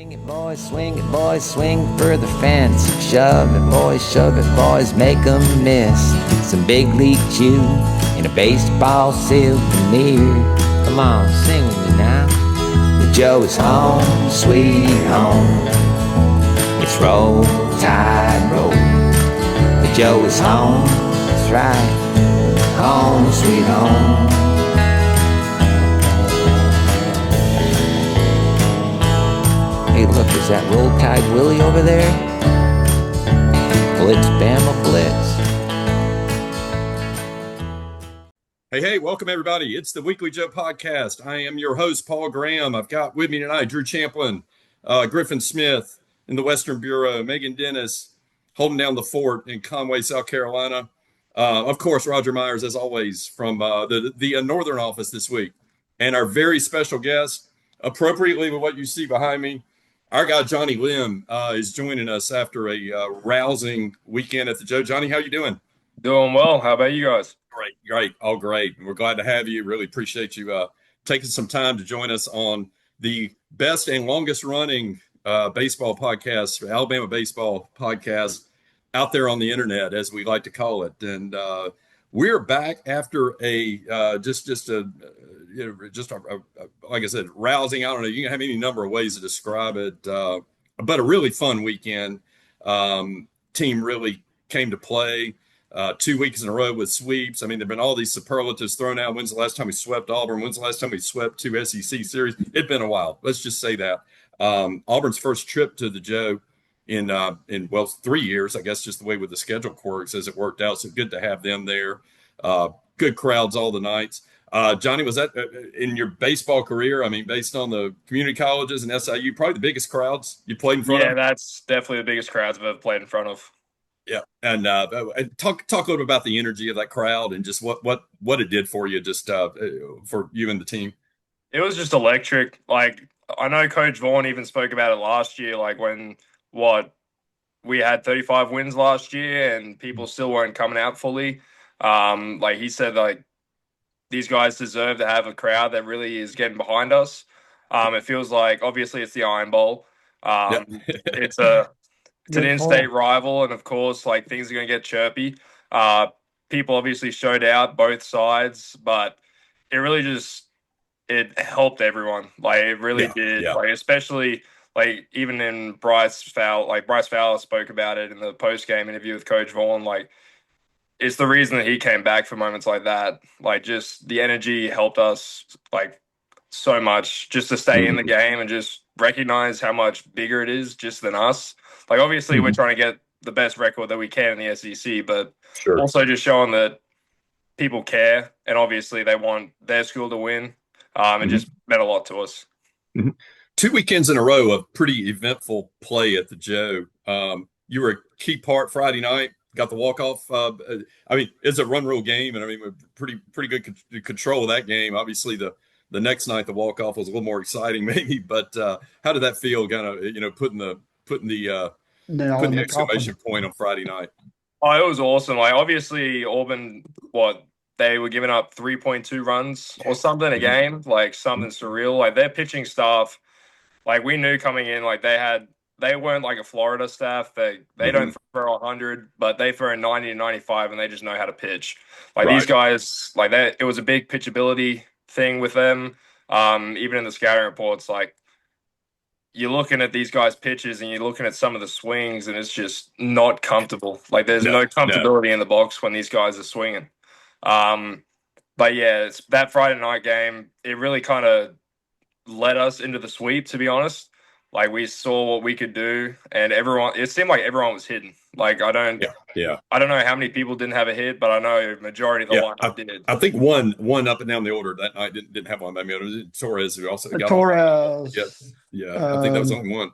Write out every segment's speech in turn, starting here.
Swing it, boys, swing for the fence. Shove it, boys, make 'em miss. Some big league chew and a baseball souvenir. Come on, sing with me now. The Joe is home, sweet home. It's roll, tide, roll. The Joe is home, that's right. Home, sweet home. Hey, look, is that Roll Tide Willie over there? Blitz, Bama, Blitz. Hey, welcome everybody. It's the Weekly Joe Podcast. I am your host, Paul Graham. I've got with me tonight Drew Champlin, Griffin Smith in the Western Bureau, Meghan Dennis holding down the fort in Conway, South Carolina. Of course, Roger Myers, as always, from the Northern office this week. And our very special guest, appropriately with what you see behind me, our guy, Johnny Lemm, is joining us after a rousing weekend at the Joe. Johnny, how you doing? Doing well. How about you guys? Great. All great. We're glad to have you. Really appreciate you taking some time to join us on the best and longest running baseball podcast, Alabama baseball podcast out there on the internet, as we like to call it. And we're back after a like I said, rousing. I don't know. You can have any number of ways to describe it, but a really fun weekend. Team really came to play 2 weeks in a row with sweeps. I mean, there've been all these superlatives thrown out. When's the last time we swept Auburn? When's the last time we swept two SEC series? It'd been a while. Let's just say that. Auburn's first trip to the Joe in 3 years, I guess, just the way with the schedule works as it worked out. So good to have them there. Good crowds all the nights. Johnny, was that in your baseball career? I mean, based on the community colleges and SIU, probably the biggest crowds you played in front of? Yeah, that's definitely the biggest crowds I've ever played in front of. Yeah, and talk a little bit about the energy of that crowd and just what it did for you, just for you and the team. It was just electric. Like, I know Coach Vaughn even spoke about it last year, like when we had 35 wins last year and people still weren't coming out fully. Like he said, like, these guys deserve to have a crowd that really is getting behind us. It feels like, obviously, it's the Iron Bowl. It's an in-state rival, and of course, like, things are going to get chirpy. People obviously showed out both sides, but it really it helped everyone. Like, it really did. Yeah. Like, especially, like, even in Bryce Fowler spoke about it in the post-game interview with Coach Vaughn. Like, it's the reason that he came back for moments like that. Like, just the energy helped us, like, so much just to stay in the game and just recognize how much bigger it is just than us. Like, obviously, we're trying to get the best record that we can in the SEC, but also just showing that people care, and obviously they want their school to win. It just meant a lot to us. 2 weekends in a row of pretty eventful play at the Joe. You were a key part Friday night. Got the walk-off. I mean, it's a run rule game, and I mean, we're pretty good control of that game. Obviously, the next night, the walk-off was a little more exciting, maybe. But how did that feel? Kind of, putting the exclamation point on Friday night. Oh, it was awesome. Like, obviously, Auburn, they were giving up 3.2 runs or something a game, like something surreal. Like, their pitching staff, like, we knew coming in, like, they weren't like a Florida staff. They don't throw 100, but they throw 90 to 95, and they just know how to pitch. Like, these guys, like, that, it was a big pitchability thing with them. Even in the scouting reports, like, you're looking at these guys' pitches and you're looking at some of the swings, and it's just not comfortable. Like, there's no comfortability in the box when these guys are swinging. But yeah, it's that Friday night game. It really kind of led us into the sweep, to be honest. Like, we saw what we could do, and it seemed like everyone was hitting. Like, I don't know how many people didn't have a hit, but I know majority of the lineup did. I think one up and down the order that night didn't have one. I mean, it was Torres who also got Torres. Yeah. I think that was only one.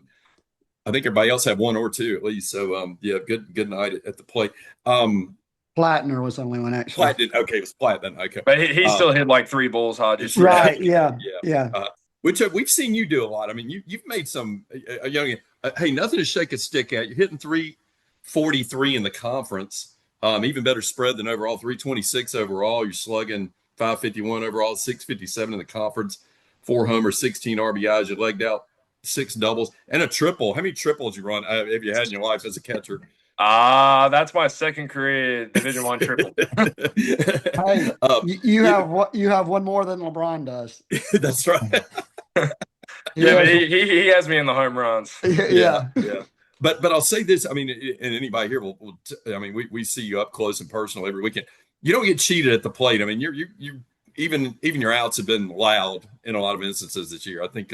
I think everybody else had one or two at least. So good night at the plate. Plattner was the only one, actually. It was Platt then. Okay, but he still hit like 3 balls hard. Just right. Yeah. Which we've seen you do a lot. I mean, you've made some hey, nothing to shake a stick at. You're hitting 343 in the conference, even better spread than overall, 326 overall. You're slugging 551 overall, 657 in the conference, 4 homers, 16 RBIs. You legged out 6 doubles and a triple. How many triples you run have you had in your life as a catcher? That's my second career Division One triple. Hey, um, you yeah, have what you have one more than LeBron does. that's right. He Yeah, but has, he has me in the home runs. Yeah, yeah. yeah. But I'll say this. I mean, and anybody here I mean, we see you up close and personal every weekend. You don't get cheated at the plate. I mean, you even your outs have been loud in a lot of instances this year. I think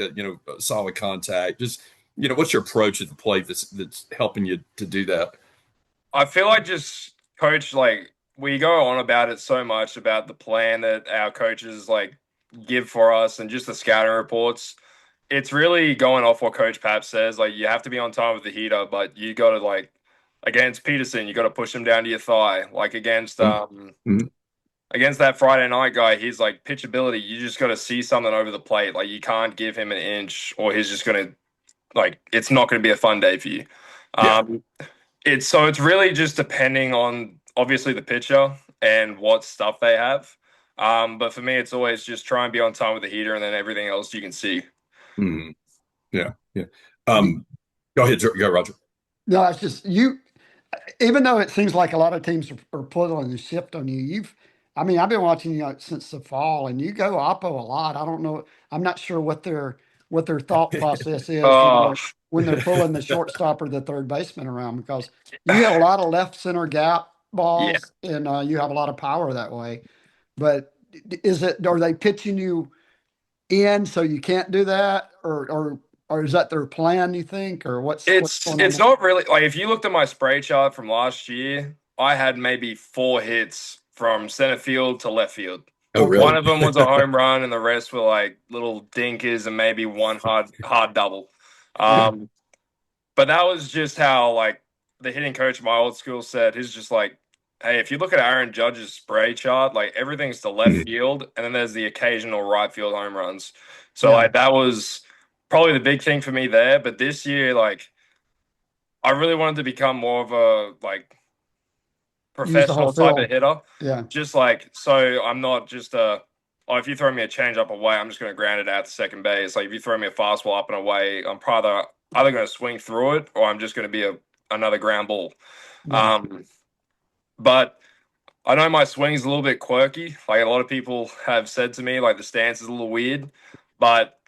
solid contact. Just what's your approach at the plate that's helping you to do that? I feel like just coach, like we go on about it so much about the plan that our coaches like give for us and just the scouting reports. It's really going off what Coach Pap says. Like you have to be on time with the heater, but you got to like against Peterson, you got to push him down to your thigh. Like Mm-hmm. against that Friday night guy, he's like pitchability. You just got to see something over the plate. Like you can't give him an inch, or he's just gonna like it's not going to be a fun day for you. Yeah. Um, it's really just depending on obviously the pitcher and what stuff they have. But for me, it's always just try and be on time with the heater, and then everything else you can see. Mm-hmm. Yeah. Yeah. Go ahead, go, Roger. No, it's just you. Even though it seems like a lot of teams are pulling the shift on you, I mean, I've been watching you since the fall, and you go oppo a lot. I don't know. I'm not sure what their thought process is when Oh, they're pulling the shortstop or the third baseman around because you have a lot of left center gap yeah. balls and you have a lot of power that way. But are they pitching you in so you can't do that, or is that their plan? You think, or what's going on It's there? not really like if you looked at my spray chart from last year, I had maybe 4 hits from center field to left field. Oh, Okay. One really? of them was a home run, and the rest were like little dinkers and maybe one hard double. Yeah. Um, but that was just how like the hitting coach of my old school said. He's just like, hey, if you look at Aaron Judge's spray chart, like everything's to left Mhm. field, and then there's the occasional right field home runs. So Yeah. like that was probably the big thing for me there. But this year, like I really wanted to become more of a like Use the whole professional type of field. hitter. Yeah. Just like so I'm not just if you throw me a change up away, I'm just gonna ground it out to second base. Like if you throw me a fastball up and away, I'm probably either gonna swing through it or I'm just gonna be another ground ball. Yeah. Um but I know my swing's a little bit quirky. Like a lot of people have said to me, like the stance is a little weird. But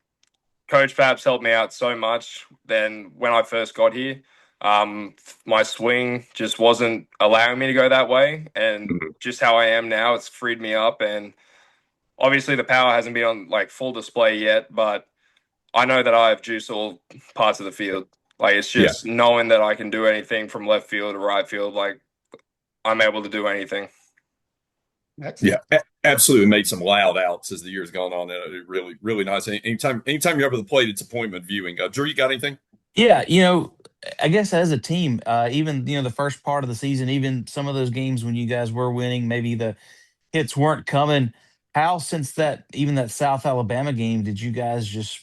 Coach Fab's helped me out so much than when I first got here. Um, my swing just wasn't allowing me to go that way, and Mhm. just how I am now, it's freed me up. And obviously, the power hasn't been on like full display yet, but I know that I have juice all parts of the field. Like it's Yeah. just knowing that I can do anything from left field to right field. Like I'm able to do anything. Yeah, Excellent. absolutely made some loud outs as the years gone on. Really, really nice. Anytime you're over the plate, it's appointment viewing. Drew, you got anything? Yeah, I guess as a team, even the first part of the season, even some of those games when you guys were winning, maybe the hits weren't coming. How since that South Alabama game, did you guys just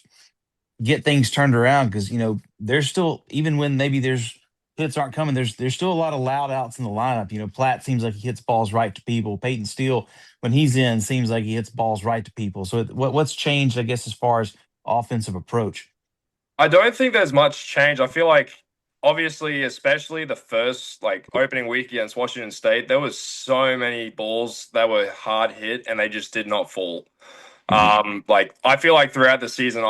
get things turned around? Because there's still even when maybe there's hits aren't coming, there's still a lot of loud outs in the lineup. Platt seems like he hits balls right to people. Peyton Steele, when he's in, seems like he hits balls right to people. So what's changed, I guess, as far as offensive approach? I don't think there's much change. I feel like obviously, especially the first like opening week against Washington State, there was so many balls that were hard hit and they just did not fall. Mhm. Like I feel like throughout the season,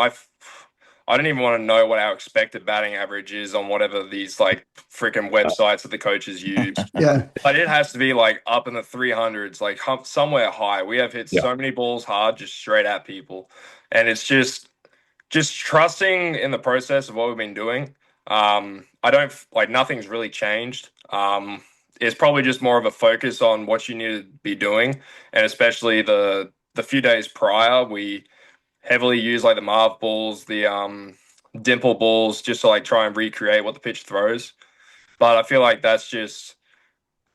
I don't even want to know what our expected batting average is on whatever these like freaking websites that the coaches use. Yeah. But it has to be like up in the 300s, like somewhere high. We have hit Yeah, so many balls hard, just straight at people, and it's just trusting in the process of what we've been doing. I don't like nothing's really changed. It's probably just more of a focus on what you need to be doing, and especially the few days prior, we heavily use like the Marv balls, the dimple balls, just to like try and recreate what the pitch throws. But I feel like that's just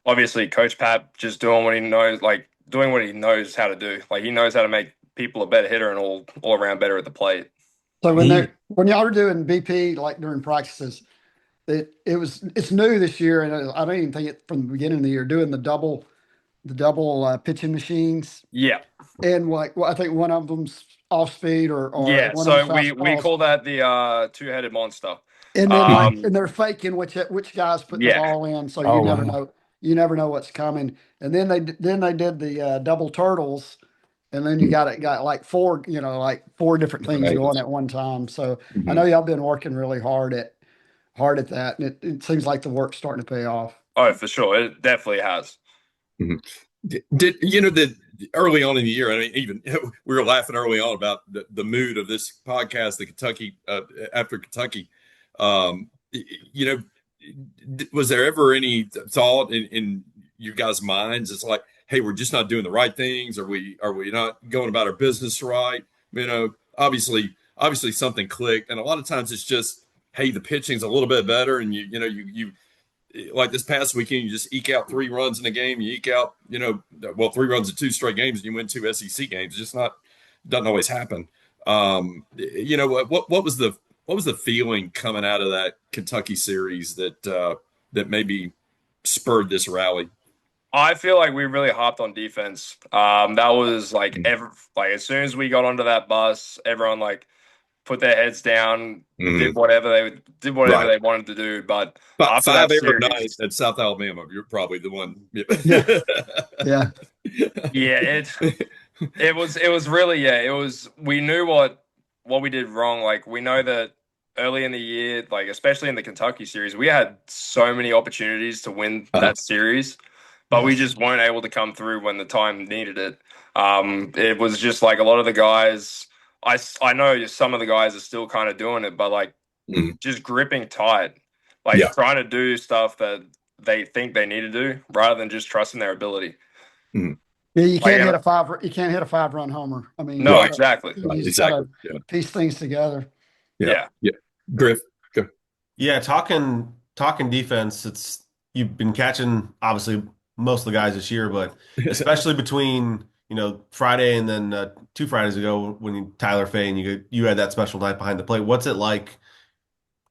obviously Coach Pat just doing what he knows, like doing what he knows how to do. Like he knows how to make people a better hitter and all around better at the plate. So He when y'all are doing BP like during practices, it's new this year, and I don't even think it from the beginning of the year doing the double pitching machines, Yeah. and like well, I think one of them's off speed or Yeah, one of them so we fastballs. call that the two-headed monster. And then Um, and they're faking which guys put the yeah, ball in, so Oh wow. you never know what's coming. And then they did the double turtles, and then you got like four different things Right. going at one time. So I know Mhm. y'all been working really hard at that, and it seems like the work's starting to pay off. oh, for sure, it definitely has. Mhm. Did you know that early on in the year? I mean, even we were laughing early on about the mood of this podcast, the Kentucky after Kentucky. You know, was there ever any thought in you guys' minds? It's like, hey, we're just not doing the right things. Are we not going about our business right? You know, obviously something clicked, and a lot of times it's just, hey, the pitching's a little bit better, and you like this past weekend, you just eke out 3 runs in a game. You eke out, 3 runs in 2 straight games, and you win 2 SEC games. It's just not doesn't always happen. What was the feeling coming out of that Kentucky series that maybe spurred this rally? I feel like we really hopped on defense. That was like as soon as we got onto that bus, everyone like put their heads down, Mm-hmm. did whatever Right. they wanted to do. But But after five that every night series, at South Alabama. You're probably the one. Yeah, yeah, yeah, it was really, yeah, it was, we knew what we did wrong. Like we know that early in the year, like especially in the Kentucky series, we had so many opportunities to win Uh, that series, but we yes. just weren't able to come through when the time needed it. It was just like a lot of the guys. I know some of the guys are still kind of doing it, but like mm, just gripping tight, like yeah. trying to do stuff that they think they need to do rather than just trusting their ability. Mm, Yeah, Like, and, you can't hit a 5-run homer. I mean, no, right. exactly. Right. you just Exactly. gotta Yeah. piece things together. Yeah. Yeah. Yeah. Griff. Go. Yeah, talking defense, it's you've been catching obviously most of the guys this year, but especially between Friday and then 2 Fridays ago when Tyler Fay and you had that special night behind the plate. What's it like?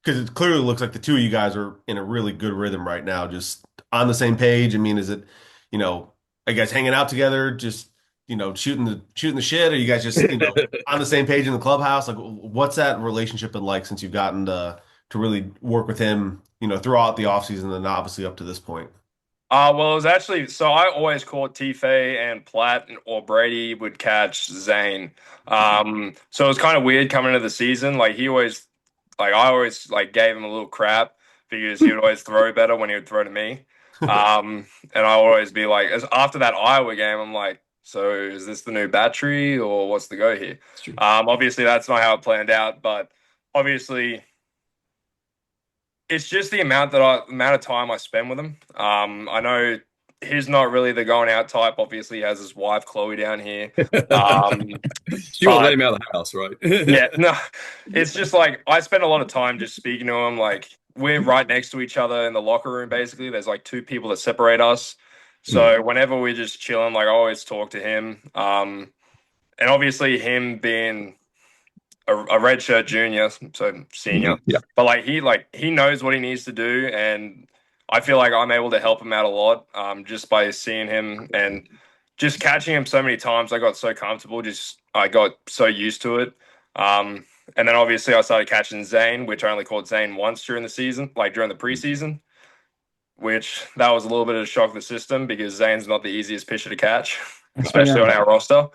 Because it clearly looks like the two of you guys are in a really good rhythm right now, just on the same page. I mean, is it, are you guys hanging out together, just shooting the shit? Are you guys just on the same page in the clubhouse? Like, what's that relationship been like since you've gotten to really work with him, throughout the offseason and then obviously up to this point? Well, it was actually, so I always caught T-Fay and Platt or Brady would catch Zane. So it was kind of weird coming into the season. I always like gave him a little crap because he would always throw better when he would throw to me. And I always be like, after that Iowa game, I'm like, so is this the new battery or what's the go here? It's true. Obviously that's not how it planned out, but obviously it's just the amount of time I spend with him. I know he's not really the going out type. Obviously, he has his wife Chloe down here. Um, She won't let but him out of the house, right? yeah, no, it's just like I spend a lot of time just speaking to him. Like we're right next to each other in the locker room. Basically, there's like two people that separate us. Mm, So whenever we're just chilling, like I always talk to him. And obviously him being a redshirt junior, so senior. yeah. But he knows what he needs to do, and I feel like I'm able to help him out a lot, just by seeing him and just catching him so many times. I got so comfortable, just I got so used to it. And then obviously I started catching Zane, which I only caught Zane once during the season, like during the preseason, which that was a little bit of a shock to the system because Zane's not the easiest pitcher to catch, especially Yeah. on our roster.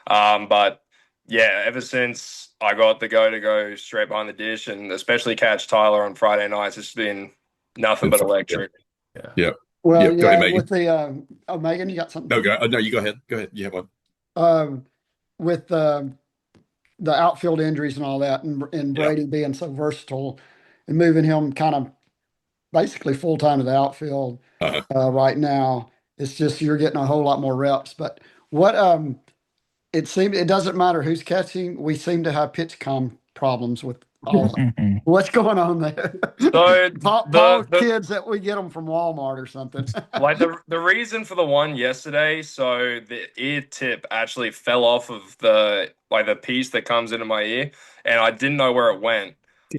But yeah, ever since I got the to go straight behind the dish and especially catch Tyler on Friday nights, it's been nothing Good but fun. Yeah. electric. Yeah. Yeah. Well, Yeah. Go ahead, yeah, Megan. with the Megan, you got something? No, go. No, you go ahead. Go ahead. You have one. With the outfield injuries and all that, and Yeah. Brady being so versatile and moving him kind of basically full time to the outfield Uh-huh. right now. It's just you're getting a whole lot more reps. But what it doesn't matter who's catching. We seem to have pitch com problems with all. What's going on there? So Paul the kids that we get them from Walmart or something. like the reason for the one yesterday, so the ear tip actually fell off of the piece that comes into my ear, and I didn't know where it went.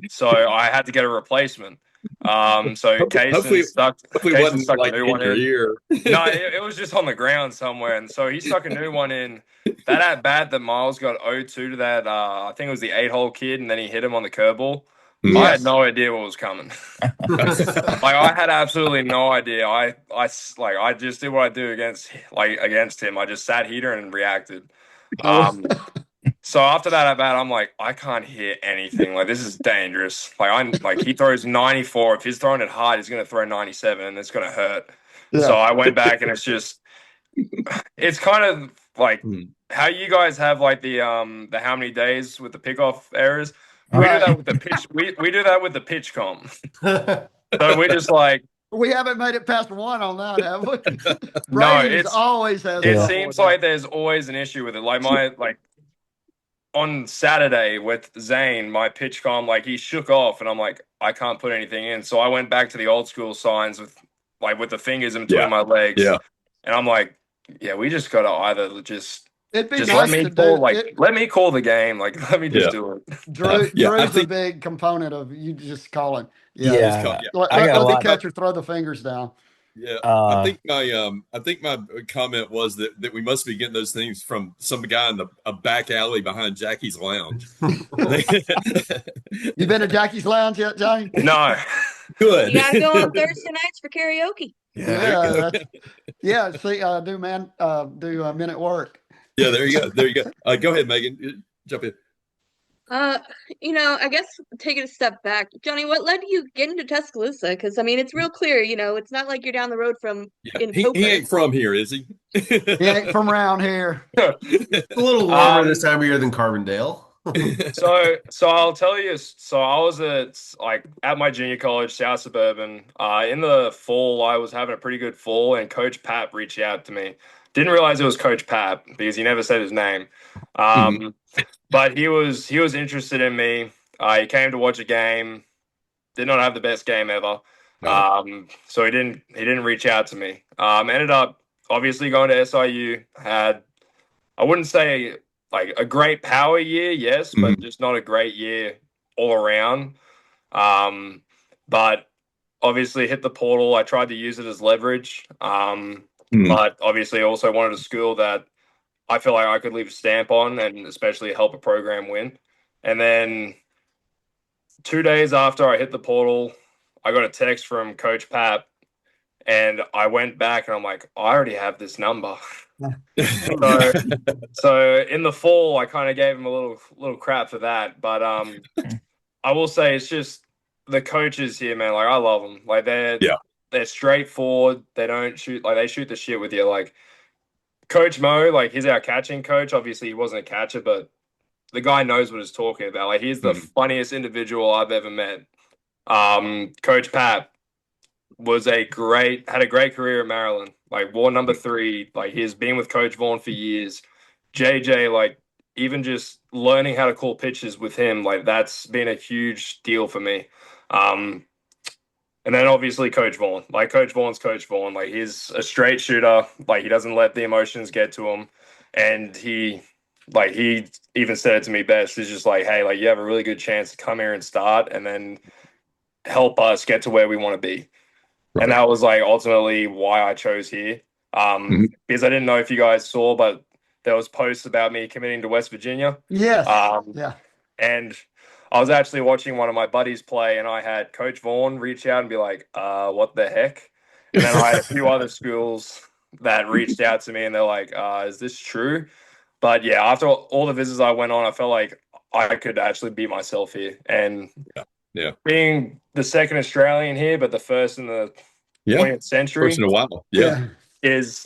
So I had to get a replacement. So Hopefully, hopefully, it Kaysen wasn't stuck a like new in one your in. ear. No, it was just on the ground somewhere, and so he stuck a new one in. That at bat that Miles got 0-2 to that, I think it was the 8-hole kid, and then he hit him on the curveball. I Mhm. had no idea what was coming. Like I had absolutely no idea. I just did what I do against him. I just sat heater and reacted. Um, so after that at bat, I'm like, I can't hear anything. Like this is dangerous. Like he throws 94. If he's throwing it hard, he's gonna throw 97, and it's gonna hurt. So Yeah. I went back, and it's kind of like Mhm. how you guys have like the how many days with the pickoff errors. We do Right. that with the pitch. We do that with the pitch comp. So we just like We haven't made it past one on that, have we? no. Braves always has It Yeah. trouble with seems that. like there's always an issue with it. Like on Saturday with Zane, my pitch com, like he shook off, and I'm like, I can't put anything in. So I went back to the old school signs with the fingers in between Yeah, my legs, yeah, and I'm like, yeah, we just gotta either It'd be just let nice me to call do it. let me call the game, like let me just yeah, do it. yeah. I Drew's a think big component of you just calling. Yeah. just call, Yeah, yeah. I got a Let the I think lot. my catcher throw the fingers down. yeah. Uh, I think my comment was that we must be getting those things from some guy in a back alley behind Jackie's Lounge. You been to Jackie's Lounge yet, Johnny? No. Good. You gotta go on Thursday nights for karaoke. Yeah, there you go. Yeah. See, do Men at Work. Yeah, there you go. There you go. Go ahead, Megan. Jump in. Uh, I guess taking a step back, Johnny, what led you getting to Tuscaloosa? Because I mean, it's real clear, it's not like you're down the road from Yeah, in he Poker. ain't from here, is he? He ain't from around here. It's a little warmer this time of year than Carbondale. So I'll tell you. So I was at my junior college, South Suburban. In the fall, I was having a pretty good fall, and Coach Pap reached out to me. Didn't realize it was Coach Pap because he never said his name. Mhm. But he was interested in me. He came to watch a game. Did not have the best game ever. No. So he didn't reach out to me. Ended up obviously going to SIU. Had I wouldn't say like a great power year, yes, but Mhm. just not a great year all around. Um, but obviously hit the portal. I tried to use it as leverage. Mhm. But obviously also wanted a school that I feel like I could leave a stamp on and especially help a program win. And then 2 days after I hit the portal, I got a text from Coach Pap, and I went back and I'm like, I already have this number. So so in the fall, I kind of gave him a little crap for that. But I will say it's just the coaches here, man. Like I love them. Like Yeah. they're straightforward. They don't shoot they shoot the shit with you. Like Coach Mo, like he's our catching coach. Obviously, he wasn't a catcher, but the guy knows what he's talking about. Like he's the Mhm. funniest individual I've ever met. Coach Pap had a great career at Maryland. Like war number 3. Like he's been with Coach Vaughn for years. JJ, like even just learning how to call pitches with him, like that's been a huge deal for me. Um, and then obviously Coach Vaughn. Like Coach Vaughn's Coach Vaughn. Like he's a straight shooter. Like he doesn't let the emotions get to him. And he even said it to me best. He's just like, hey, like you have a really good chance to come here and start and then help us get to where we want to be. Right. And that was like ultimately why I chose here. Mhm. Because I didn't know if you guys saw, but there was posts about me committing to West Virginia. Yes. Um, Yeah. and I was actually watching one of my buddies play, and I had Coach Vaughn reach out and be like, what the heck? And then I had a few other schools that reached out to me, and they're like, is this true? But yeah, after all the visits I went on, I felt like I could actually be myself here. And Yeah. being the second Australian here, but the first in the Yeah. 20th century First in a while. Yeah. is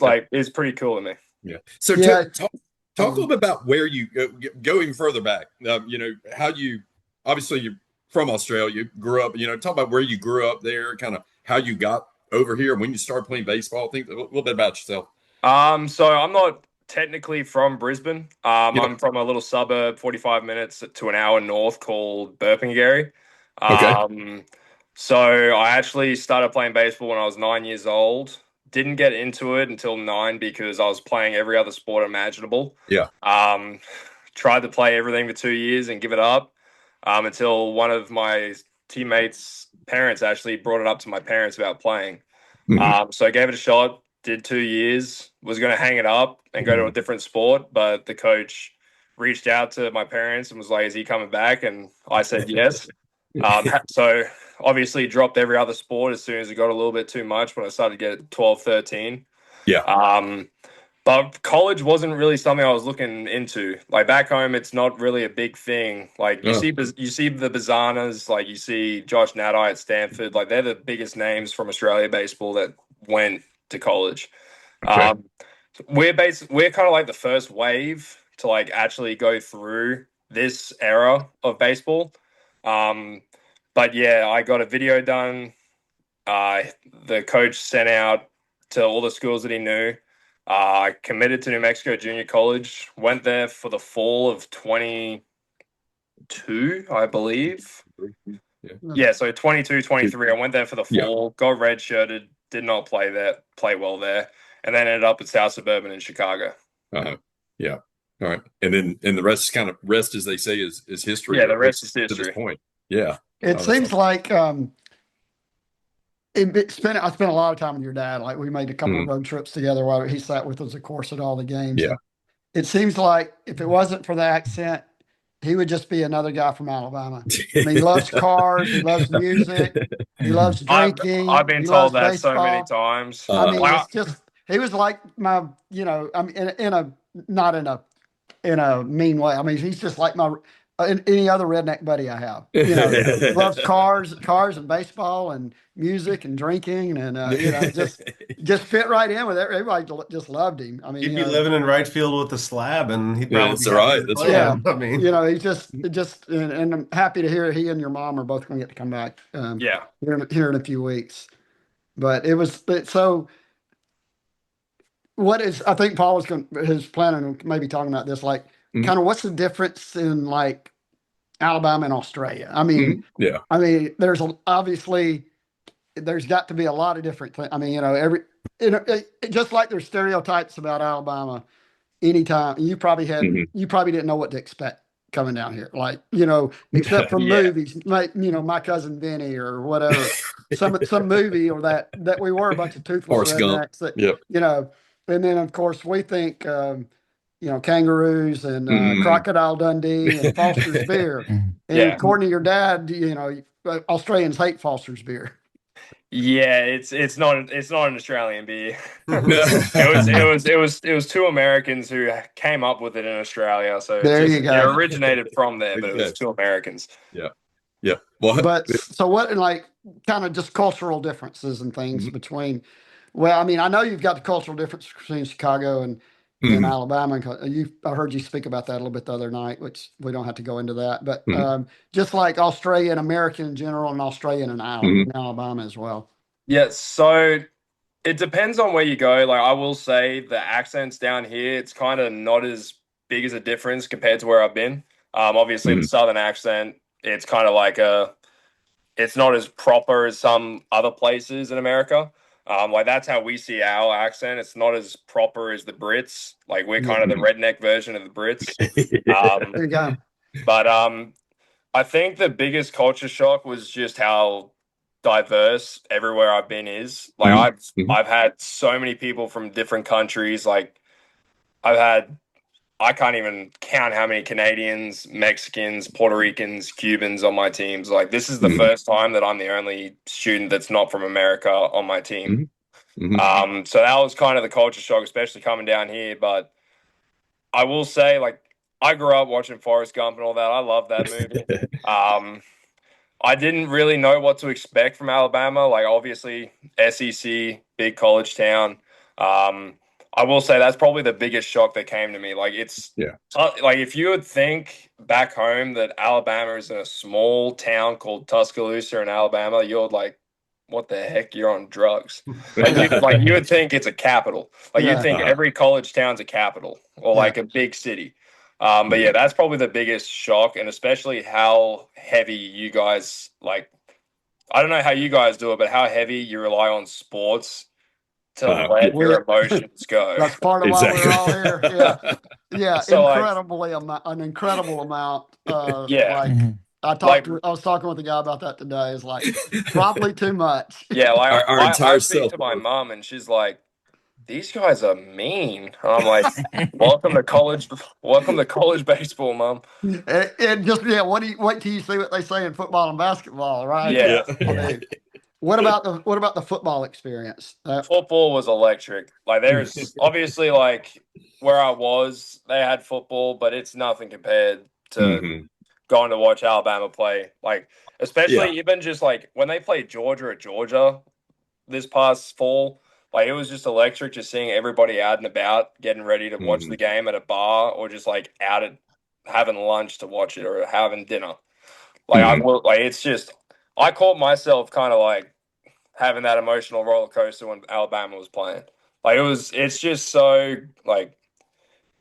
pretty cool to me. Yeah. So Yeah. talk a little bit about where you go even further back. How you obviously you're from Australia, you grew up. Talk about where you grew up there, kind of how you got over here, when you started playing baseball. Think a little bit about yourself. So I'm not technically from Brisbane. Yeah. I'm from a little suburb, 45 minutes to an hour north called Burpengary. Okay. So I actually started playing baseball when I was 9 years old. Didn't get into it until 9 because I was playing every other sport imaginable. Yeah. Tried to play everything for 2 years and give it up. until one of my teammates' parents actually brought it up to my parents about playing. So I gave it a shot, did 2 years, was going to hang it up and go to a different sport, but the coach reached out to my parents and was like, is he coming back? And I said yes. So obviously dropped every other sport as soon as it got a little bit too much when I started to get 12, 13. Yeah. But college wasn't really something I was looking into. Like back home, it's not really a big thing. Like you see the Bazanas, like you see Josh Nadai at Stanford. Like they're the biggest names from Australia baseball that went to college. Okay. We're kind of like the first wave to like actually go through this era of baseball. But yeah, I got a video done. The coach sent out to all the schools that he knew. I committed to New Mexico Junior College, went there for the fall of 22, I believe. Yeah, so 22, 23. I went there for the fall, got redshirted, did not play well there, and then ended up at South Suburban in Chicago. Yeah. All right. And then the rest is kind of as they say is history. Yeah, the rest is to history. this point. Yeah. It seems like I spent a lot of time with your dad. Like we made a couple of road trips together while he sat with us, of course, at all the games. Yeah. It seems like if it wasn't for the accent, he would just be another guy from Alabama. I mean, he loves cars, he loves music, he loves drinking. I've been told that baseball so many times. I mean, it's just he was like my, I mean, not in a mean way. I mean, he's just like my any other redneck buddy I have. Loves cars and baseball and music and drinking, and just fit right in with everybody. Just loved him. I mean, he'd be living in right field with the slab, and he'd probably that's right. That's right. Yeah, I mean, he's just, and I'm happy to hear he and your mom are both going to get to come back. Here in a few weeks. But so. What is, I think Paul was planning on maybe talking about this, like kind of what's the difference in like Alabama and Australia? I mean, there's obviously there's got to be a lot of different things. I mean, just like there's stereotypes about Alabama. Anytime you probably didn't know what to expect coming down here, like except from movies, like my cousin Vinny or whatever, some movie or that we were a bunch of toothless rednecks that and then of course we think kangaroos and Crocodile Dundee and Foster's beer, and according to your dad, Australians hate Foster's beer. Yeah, it's not an Australian beer. It was two Americans who came up with it in Australia. So you go. It originated from there, but it was two Americans. Yeah. Well, but so what, like, kind of just cultural differences and things between. Well, I mean, I know you've got the cultural difference between Chicago and Alabama. I heard you speak about that a little bit the other night, which we don't have to go into that. But just like Australia and American in general, and Australian and Alabama as well. Yeah, so it depends on where you go. Like I will say the accents down here, it's kind of not as big as a difference compared to where I've been. Obviously, the Southern accent, it's kind of like it's not as proper as some other places in America. Like that's how we see our accent. It's not as proper as the Brits. Like we're kind of the redneck version of the Brits. There you go. But I think the biggest culture shock was just how diverse everywhere I've been is. Like I've had so many people from different countries. Like I can't even count how many Canadians, Mexicans, Puerto Ricans, Cubans on my teams. Like this is the first time that I'm the only student that's not from America on my team. So that was kind of the culture shock, especially coming down here. But I will say, like, I grew up watching Forrest Gump and all that. I love that movie. I didn't really know what to expect from Alabama. Like obviously SEC, big college town. I will say that's probably the biggest shock that came to me. Like like if you would think back home that Alabama is in a small town called Tuscaloosa in Alabama, you're like, what the heck? You're on drugs. Like you would think it's a capital. Like you'd think every college town's a capital or like a big city. But yeah, that's probably the biggest shock, and especially how heavy you guys like. I don't know how you guys do it, but how heavy you rely on sports to let your emotions go. That's part of why we're all here. Yeah. So an incredible amount of I was talking with a guy about that today. It's like probably too much. Yeah, like our I entire speak self. to my mom and she's like, these guys are mean. And I'm like, welcome to college baseball, mom. And just wait till you see what they say in football and basketball, right? Yeah. I mean, what about the football experience? Football was electric. Like there's obviously like where I was, they had football, but it's nothing compared to Mhm. going to watch Alabama play. Like especially Yeah. even just like when they played Georgia at Georgia this past fall, like it was just electric just seeing everybody out and about getting ready to watch the game at a bar or just like out at having lunch to watch it or having dinner. Like I Mhm. will like it's just I caught myself kind of like having that emotional roller coaster when Alabama was playing. Like it's just so like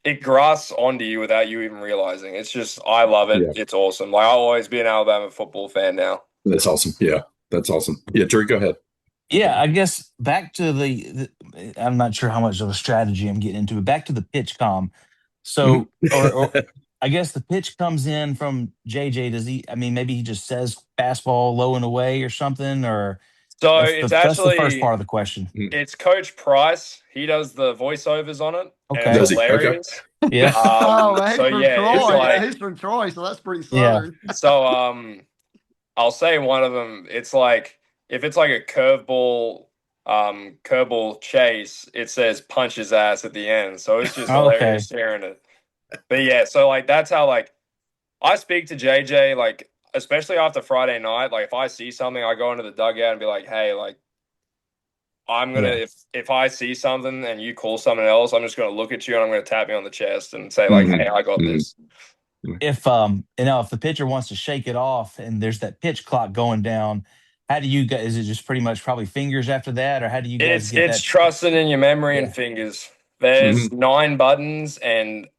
it grasps onto you without you even realizing. It's just I love it. Yeah. It's awesome. Like I'll always be an Alabama football fan now. That's awesome. Yeah. That's awesome. Yeah, Drew, go ahead. Yeah, I guess back to I'm not sure how much of a strategy I'm getting into, but back to the pitch com. So, or I guess the pitch comes in from JJ. Does he? I mean, maybe he just says fastball low and away or something, or So that's the first part of the question. it's Coach Price. He does the voiceovers on it, and it's Okay. Does he? Okay. hilarious. Yeah. So He's from yeah, it's Troy. like He's from Troy, so that's pretty Yeah. southern. so. I'll say one of them. It's like if it's like a curveball chase, it says punch his ass at the end. So it's just Okay. hilarious hearing it. But yeah, so like that's how like I speak to JJ like especially after Friday night. Like if I see something, I go into the dugout and be like, hey, like I'm gonna Yeah. if I see something and you call someone else, I'm just gonna look at you and I'm gonna tap you on the chest and say like, hey, I got this. If if the pitcher wants to shake it off and there's that pitch clock going down, how do you guys? Is it just pretty much probably fingers after that, or how do you guys get It's that? trusting in your memory and Yeah. fingers. There's 9 buttons and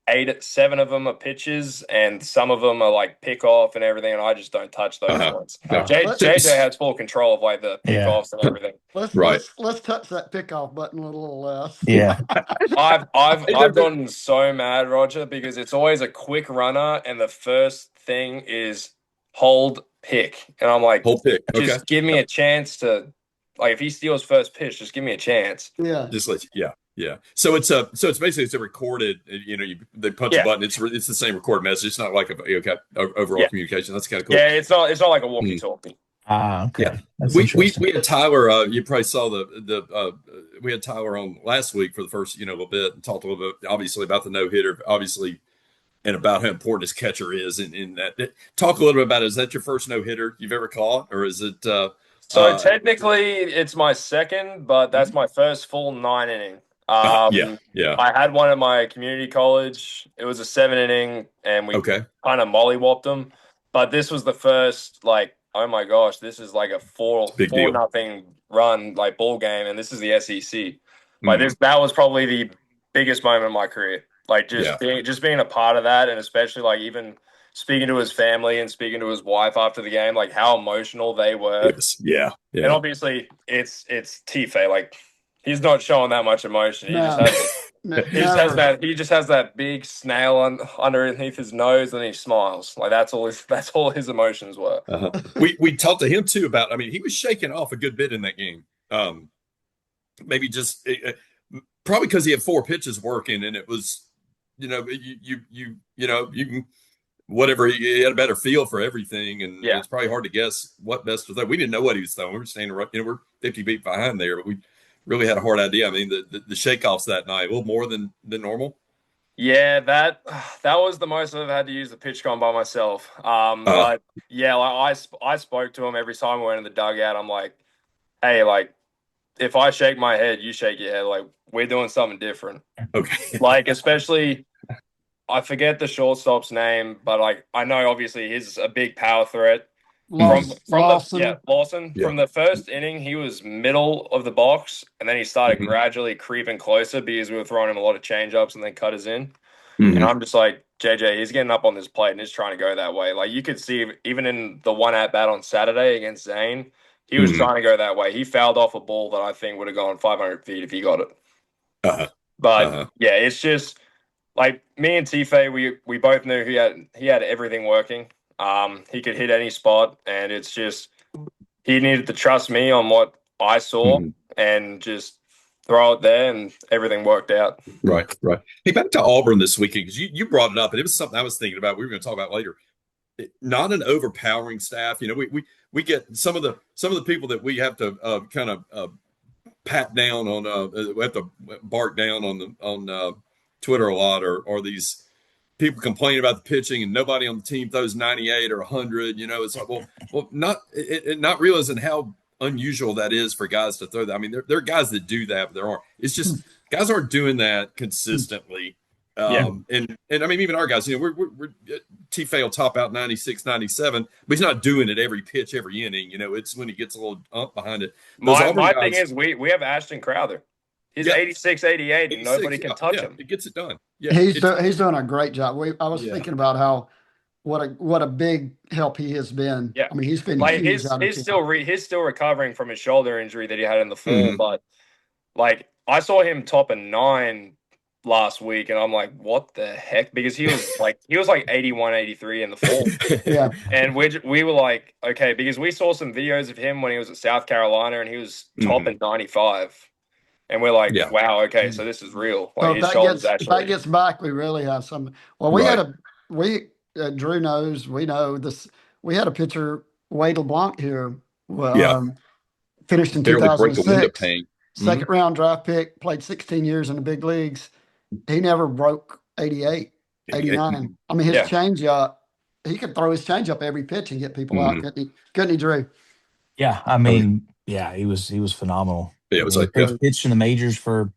7 of them are pitches and some of them are like pick off and everything. And I just don't touch those ones. JJ has full control of like the pick Yeah. offs and everything. Let's touch that pickoff button a little less. Yeah. I've gotten so mad, Roger, because it's always a quick runner and the first thing is hold pick. And I'm like, Whole pick. Okay. just give me a chance to like if he steals first pitch, just give me a chance. Yeah. Just let you, yeah. So it's basically it's a recorded. They punch a button. It's the same recorded message. It's not like overall communication. That's kind of cool. Yeah, it's not like a walkie-talkie. Okay. Yeah. That's We interesting. had Tyler. You probably saw we had Tyler on last week for the first little bit and talked a little bit obviously about the no hitter obviously and about how important his catcher is in that. Talk a little bit about it. Is that your first no hitter you've ever caught, or is it? So technically, it's my second, but that's my first full 9 inning. Yeah. I had one at my community college. It was a 7 inning, and we kind of mollywopped them. But this was the first, like, oh my gosh, this is like a 4-0 run, like ball game, and this is the SEC. Like that was probably the biggest moment of my career. Like just being a part of that, and especially like even speaking to his family and speaking to his wife after the game, like how emotional they were. Yeah. And obviously, it's Tife. Like he's not showing that much emotion. He just has that big snail underneath his nose, and he smiles. Like that's all his emotions were. We talked to him too about. I mean, he was shaking off a good bit in that game. Maybe just probably because he had 4 pitches working, and it was, you can. Whatever he had a better feel for everything, and it's probably hard to guess what best to throw. We didn't know what he was throwing. We were standing right, we're 50 feet behind there, but we really had a hard idea. I mean, the shakeoffs that night a little more than normal. Yeah, that was the most I've had to use the pitch con by myself. But yeah, like I spoke to him every time we went in the dugout. I'm like, hey, like if I shake my head, you shake your head. Like we're doing something different. Okay. Like especially. I forget the shortstop's name, but like I know obviously he's a big power threat. Lawson. Lawson. Yeah. From the first inning, he was middle of the box, and then he started gradually creeping closer because we were throwing him a lot of change-ups and then cutters in. And I'm just like, JJ, he's getting up on this plate and he's trying to go that way. Like you could see even in the one at-bat on Saturday against Zane, he was trying to go that way. He fouled off a ball that I think would have gone 500 feet if he got it. But yeah, it's just... Like me and Tife, we both knew he had everything working. He could hit any spot, and it's just he needed to trust me on what I saw and just throw it there, and everything worked out. Right. Hey, back to Auburn this weekend, because you brought it up, and it was something I was thinking about. We were going to talk about later. Not an overpowering staff. We get some of the people that we have to kind of pat down on. We have to bark down on Twitter a lot, or these people complain about the pitching and nobody on the team throws 98 or 100. It's like, not realizing how unusual that is for guys to throw that. I mean, there are guys that do that, but there aren't. It's just guys aren't doing that consistently. And I mean, even our guys, we're T-Fay will top out 96, 97, but he's not doing it every pitch, every inning. It's when he gets a little ump behind it. My thing is we have Ashton Crowther. He's 86, 88, and nobody can touch him. It gets it done. Yeah, he's doing a great job. I was thinking about how what a big help he has been. Yeah, I mean, he's been like huge he's still recovering from his shoulder injury that he had in the fall. But like I saw him top a 9 last week, and I'm like, what the heck? Because he was like 81, 83 in the fall. Yeah, and we were like, okay, because we saw some videos of him when he was at South Carolina, and he was topping 95. And we're like, wow, okay, so this is real. Like so if that gets back, we really have some. Well, Drew knows, we know this. We had a pitcher, Wade LeBlanc here, finished in 2006, second round draft pick, played 16 years in the big leagues. He never broke 88, 89. I mean, his changeup, he could throw his changeup every pitch and get people out. Couldn't he, Drew? Yeah, I mean, he was phenomenal. Yeah, it was pitched in the majors for,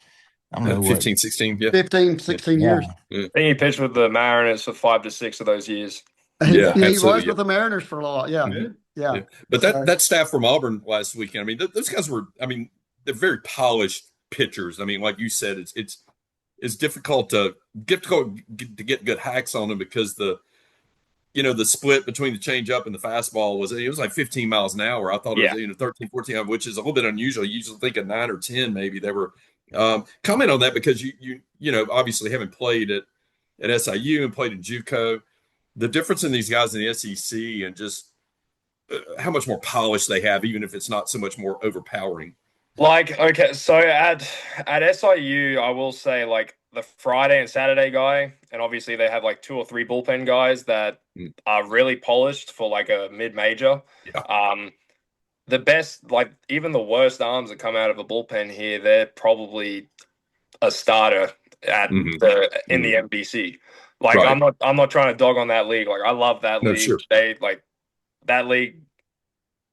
I don't know, 15, 16, 15, 16 years. I think he pitched with the Mariners for 5 to 6 of those years. He was with the Mariners for a lot. Yeah. But that staff from Auburn last weekend, I mean, those guys were, I mean, they're very polished pitchers. I mean, like you said, it's difficult to get good hacks on them because the split between the changeup and the fastball was like 15 miles an hour. I thought it was 13, 14, which is a little bit unusual. You usually think of 9 or 10, maybe. They were comment on that because you obviously haven't played at SIU and played in JUCO. The difference in these guys in the SEC and just how much more polish they have, even if it's not so much more overpowering. Like, okay, so at SIU, I will say, like, the Friday and Saturday guy, and obviously they have like 2 or 3 bullpen guys that are really polished for like a mid-major. The best, like even the worst arms that come out of a bullpen here, they're probably a starter in the MVC. Like I'm not trying to dog on that league. Like I love that league. Sure. That league,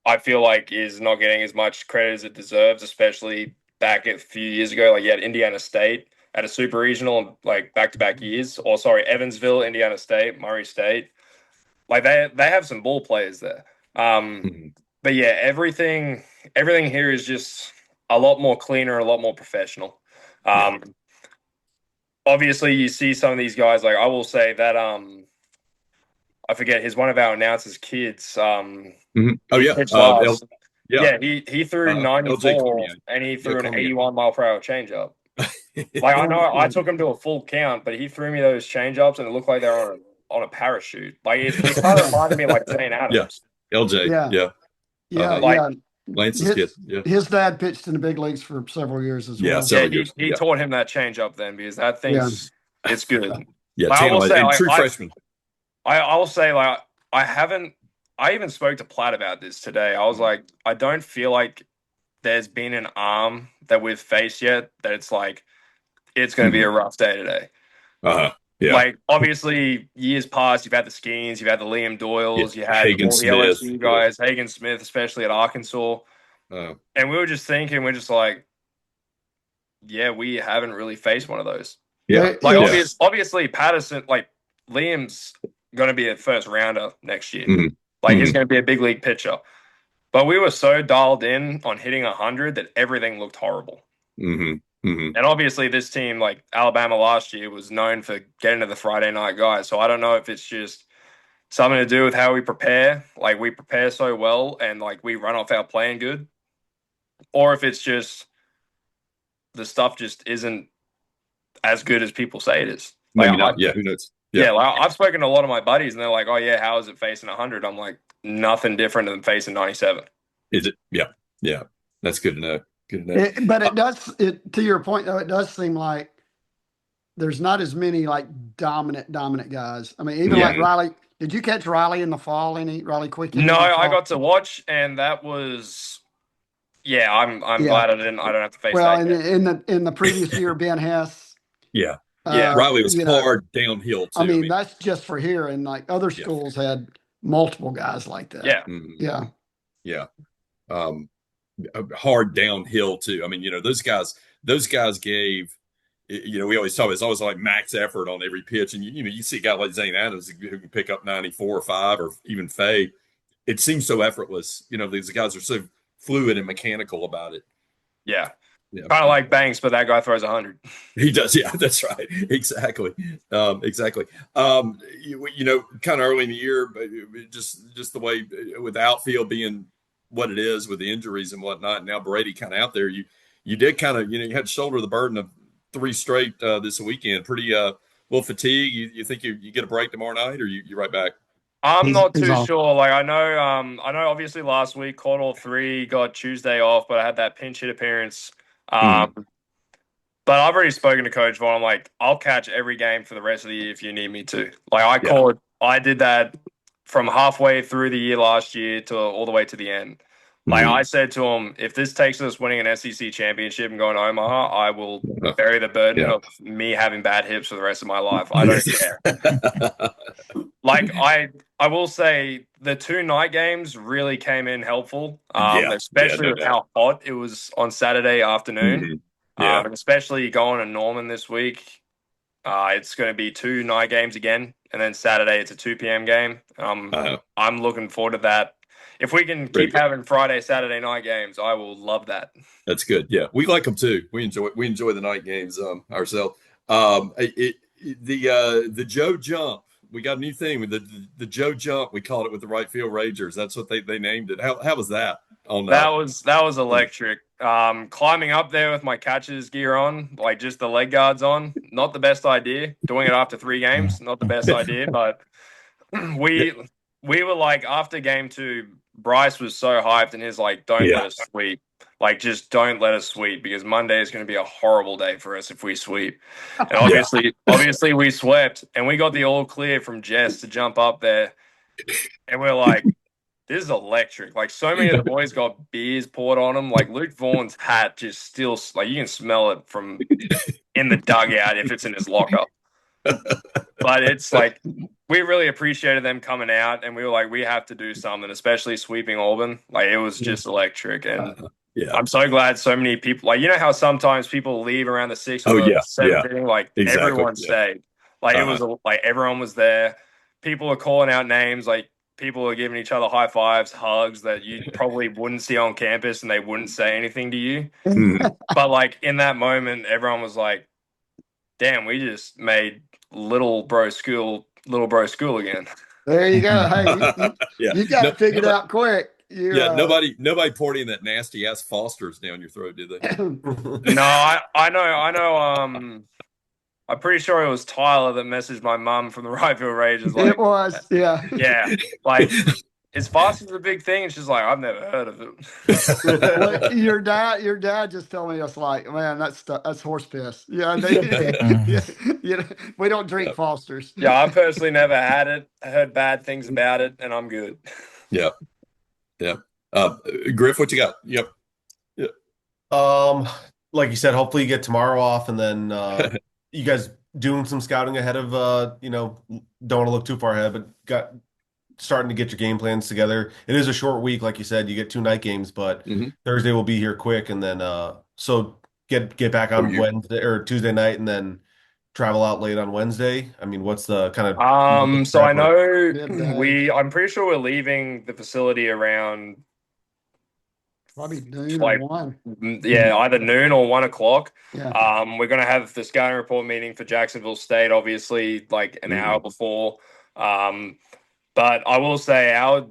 I feel like is not getting as much credit as it deserves, especially back a few years ago. Like you had Indiana State at a super regional, like back-to-back years. Or sorry, Evansville, Indiana State, Murray State. Like they have some ball players there. But yeah, everything here is just a lot more cleaner, a lot more professional. Obviously, you see some of these guys. Like I will say that I forget one of our announcers' kids. Oh yeah, he threw 94 and he threw an 81 mile per hour changeup. Like I know I took him to a full count, but he threw me those changeups and it looked like they were on a parachute. Like it kind of reminded me of like Zane Adams. LJ. Lance's kid. Yeah. His dad pitched in the big leagues for several years as well. He taught him that changeup then because that thing's it's good. Yeah, like, true freshman. I will say like I even spoke to Platt about this today. I was like, I don't feel like there's been an arm that we've faced yet that it's like it's going to be a rough day today. Yeah. Like obviously years past, you've had the Skeens, you've had the Liam Doyles, you had all the LSU guys, Hagen Smith, especially at Arkansas. And we were just thinking, we're just like, we haven't really faced one of those. Obviously Patterson, like Liam's going to be a first rounder next year. Like he's going to be a big league pitcher. But we were so dialed in on hitting 100 that everything looked horrible. And obviously this team, like Alabama last year, was known for getting to the Friday night guys. So I don't know if it's just something to do with how we prepare. Like we prepare so well and like we run off our playing good. Or if it's just the stuff just isn't as good as people say it is. Maybe not. Yeah, who knows? Yeah, like, I've spoken to a lot of my buddies, and they're like, "Oh yeah, how is it facing 100?" I'm like, nothing different than facing 97. Is it? Yeah, yeah. That's good to know. Good to know. But it does, to your point though, it does seem like there's not as many like dominant guys. I mean, even Yeah. like Riley. Did you catch Riley in the fall? Riley Quick? No, I got to watch, and that was, yeah. I'm Yeah. glad I don't have to face Well, that. in the previous year, Ben Hess. Yeah. Yeah. Riley was you know, hard downhill too. I mean, that's just for here, and like other schools had multiple guys like that. Yeah. Mhm. Yeah. Yeah. Hard downhill too. I mean, those guys gave, we always talk about it's always like max effort on every pitch. And you see a guy like Zane Adams who can pick up 94 or 5, or even Faye. It seems so effortless. These guys are so fluid and mechanical about it. Yeah. Yeah. Kind of like Banks, but that guy throws 100. He does. Yeah, that's right. Exactly. Exactly. Kind of early in the year, but just the way with the outfield being what it is with the injuries and whatnot. Now Brady kind of out there. You did kind of, you had to shoulder the burden of 3 straight this weekend. Pretty little fatigue. You think you get a break tomorrow night, or you right back? I'm not too sure. Like I know obviously last week caught all 3, got Tuesday off, but I had that pinch hit appearance. But I've already spoken to Coach Vaughn. I'm like, I'll catch every game for the rest of the year if you need me to. Like I did that from halfway through the year last year to all the way to the end. Like I said to him, if this takes us winning an SEC championship and going to Omaha, I will bury the burden of me having bad hips for the rest of my life. I don't care. Like I will say the 2 night games really came in helpful, especially with how hot it was on Saturday afternoon. And especially going to Norman this week. It's going to be 2 night games again, and then Saturday it's a 2 p.m. game. I'm looking forward to that. If we can keep having Friday, Saturday night games, I will love that. That's good. Yeah, we like them too. We enjoy the night games ourselves. The Joe Jump. We got a new thing with the Joe Jump. We called it with the right field Rangers. That's what they named it. How was that? That was electric. Climbing up there with my catcher's gear on, like just the leg guards on, not the best idea. Doing it after 3 games, not the best idea. But we were like, after game 2, Bryce was so hyped, and he's like, don't let us sweep. Like, just don't let us sweep, because Monday is going to be a horrible day for us if we sweep. And obviously we swept, and we got the all clear from Jess to jump up there. And we're like, this is electric. Like, so many of the boys got beers poured on them. Like, Luke Vaughn's hat just still, like, you can smell it from in the dugout if it's in his locker. But it's like, we really appreciated them coming out, and we were like, we have to do something, especially sweeping Auburn. Like, it was just electric. And I'm so glad so many people, like, you know how sometimes people leave around the 6th or 7th inning? Like, everyone stayed. Like, it was like everyone was there. People are calling out names. Like, people are giving each other high fives, hugs that you probably wouldn't see on campus, and they wouldn't say anything to you. But like in that moment, everyone was like, damn, we just made little bro school again. There you go. Hey, you got it figured out quick. Nobody poured in that nasty ass Foster's down your throat, did they? No, I know. I'm pretty sure it was Tyler that messaged my mum from the Right Field Rangers. Like, it was, yeah. Like, is Foster's a big thing? And she's like, I've never heard of it. Well, your dad just told me, it's like, man, that's horse piss. Yeah, we don't drink Foster's. Yeah, I personally never had it. I heard bad things about it, and I'm good. Yeah. Griff, what you got? Yep. Like you said, hopefully you get tomorrow off, and then you guys doing some scouting ahead of don't want to look too far ahead, but starting to get your game plans together. It is a short week, like you said. You get 2 night games, but Thursday will be here quick, and then so get back on Wednesday or Tuesday night, and then travel out late on Wednesday. I mean, what's the kind of so I know I'm pretty sure we're leaving the facility around probably noon or 1. Yeah, either noon or 1 o'clock. Yeah. We're gonna have the scouting report meeting for Jacksonville State, obviously, like an hour before. But I will say our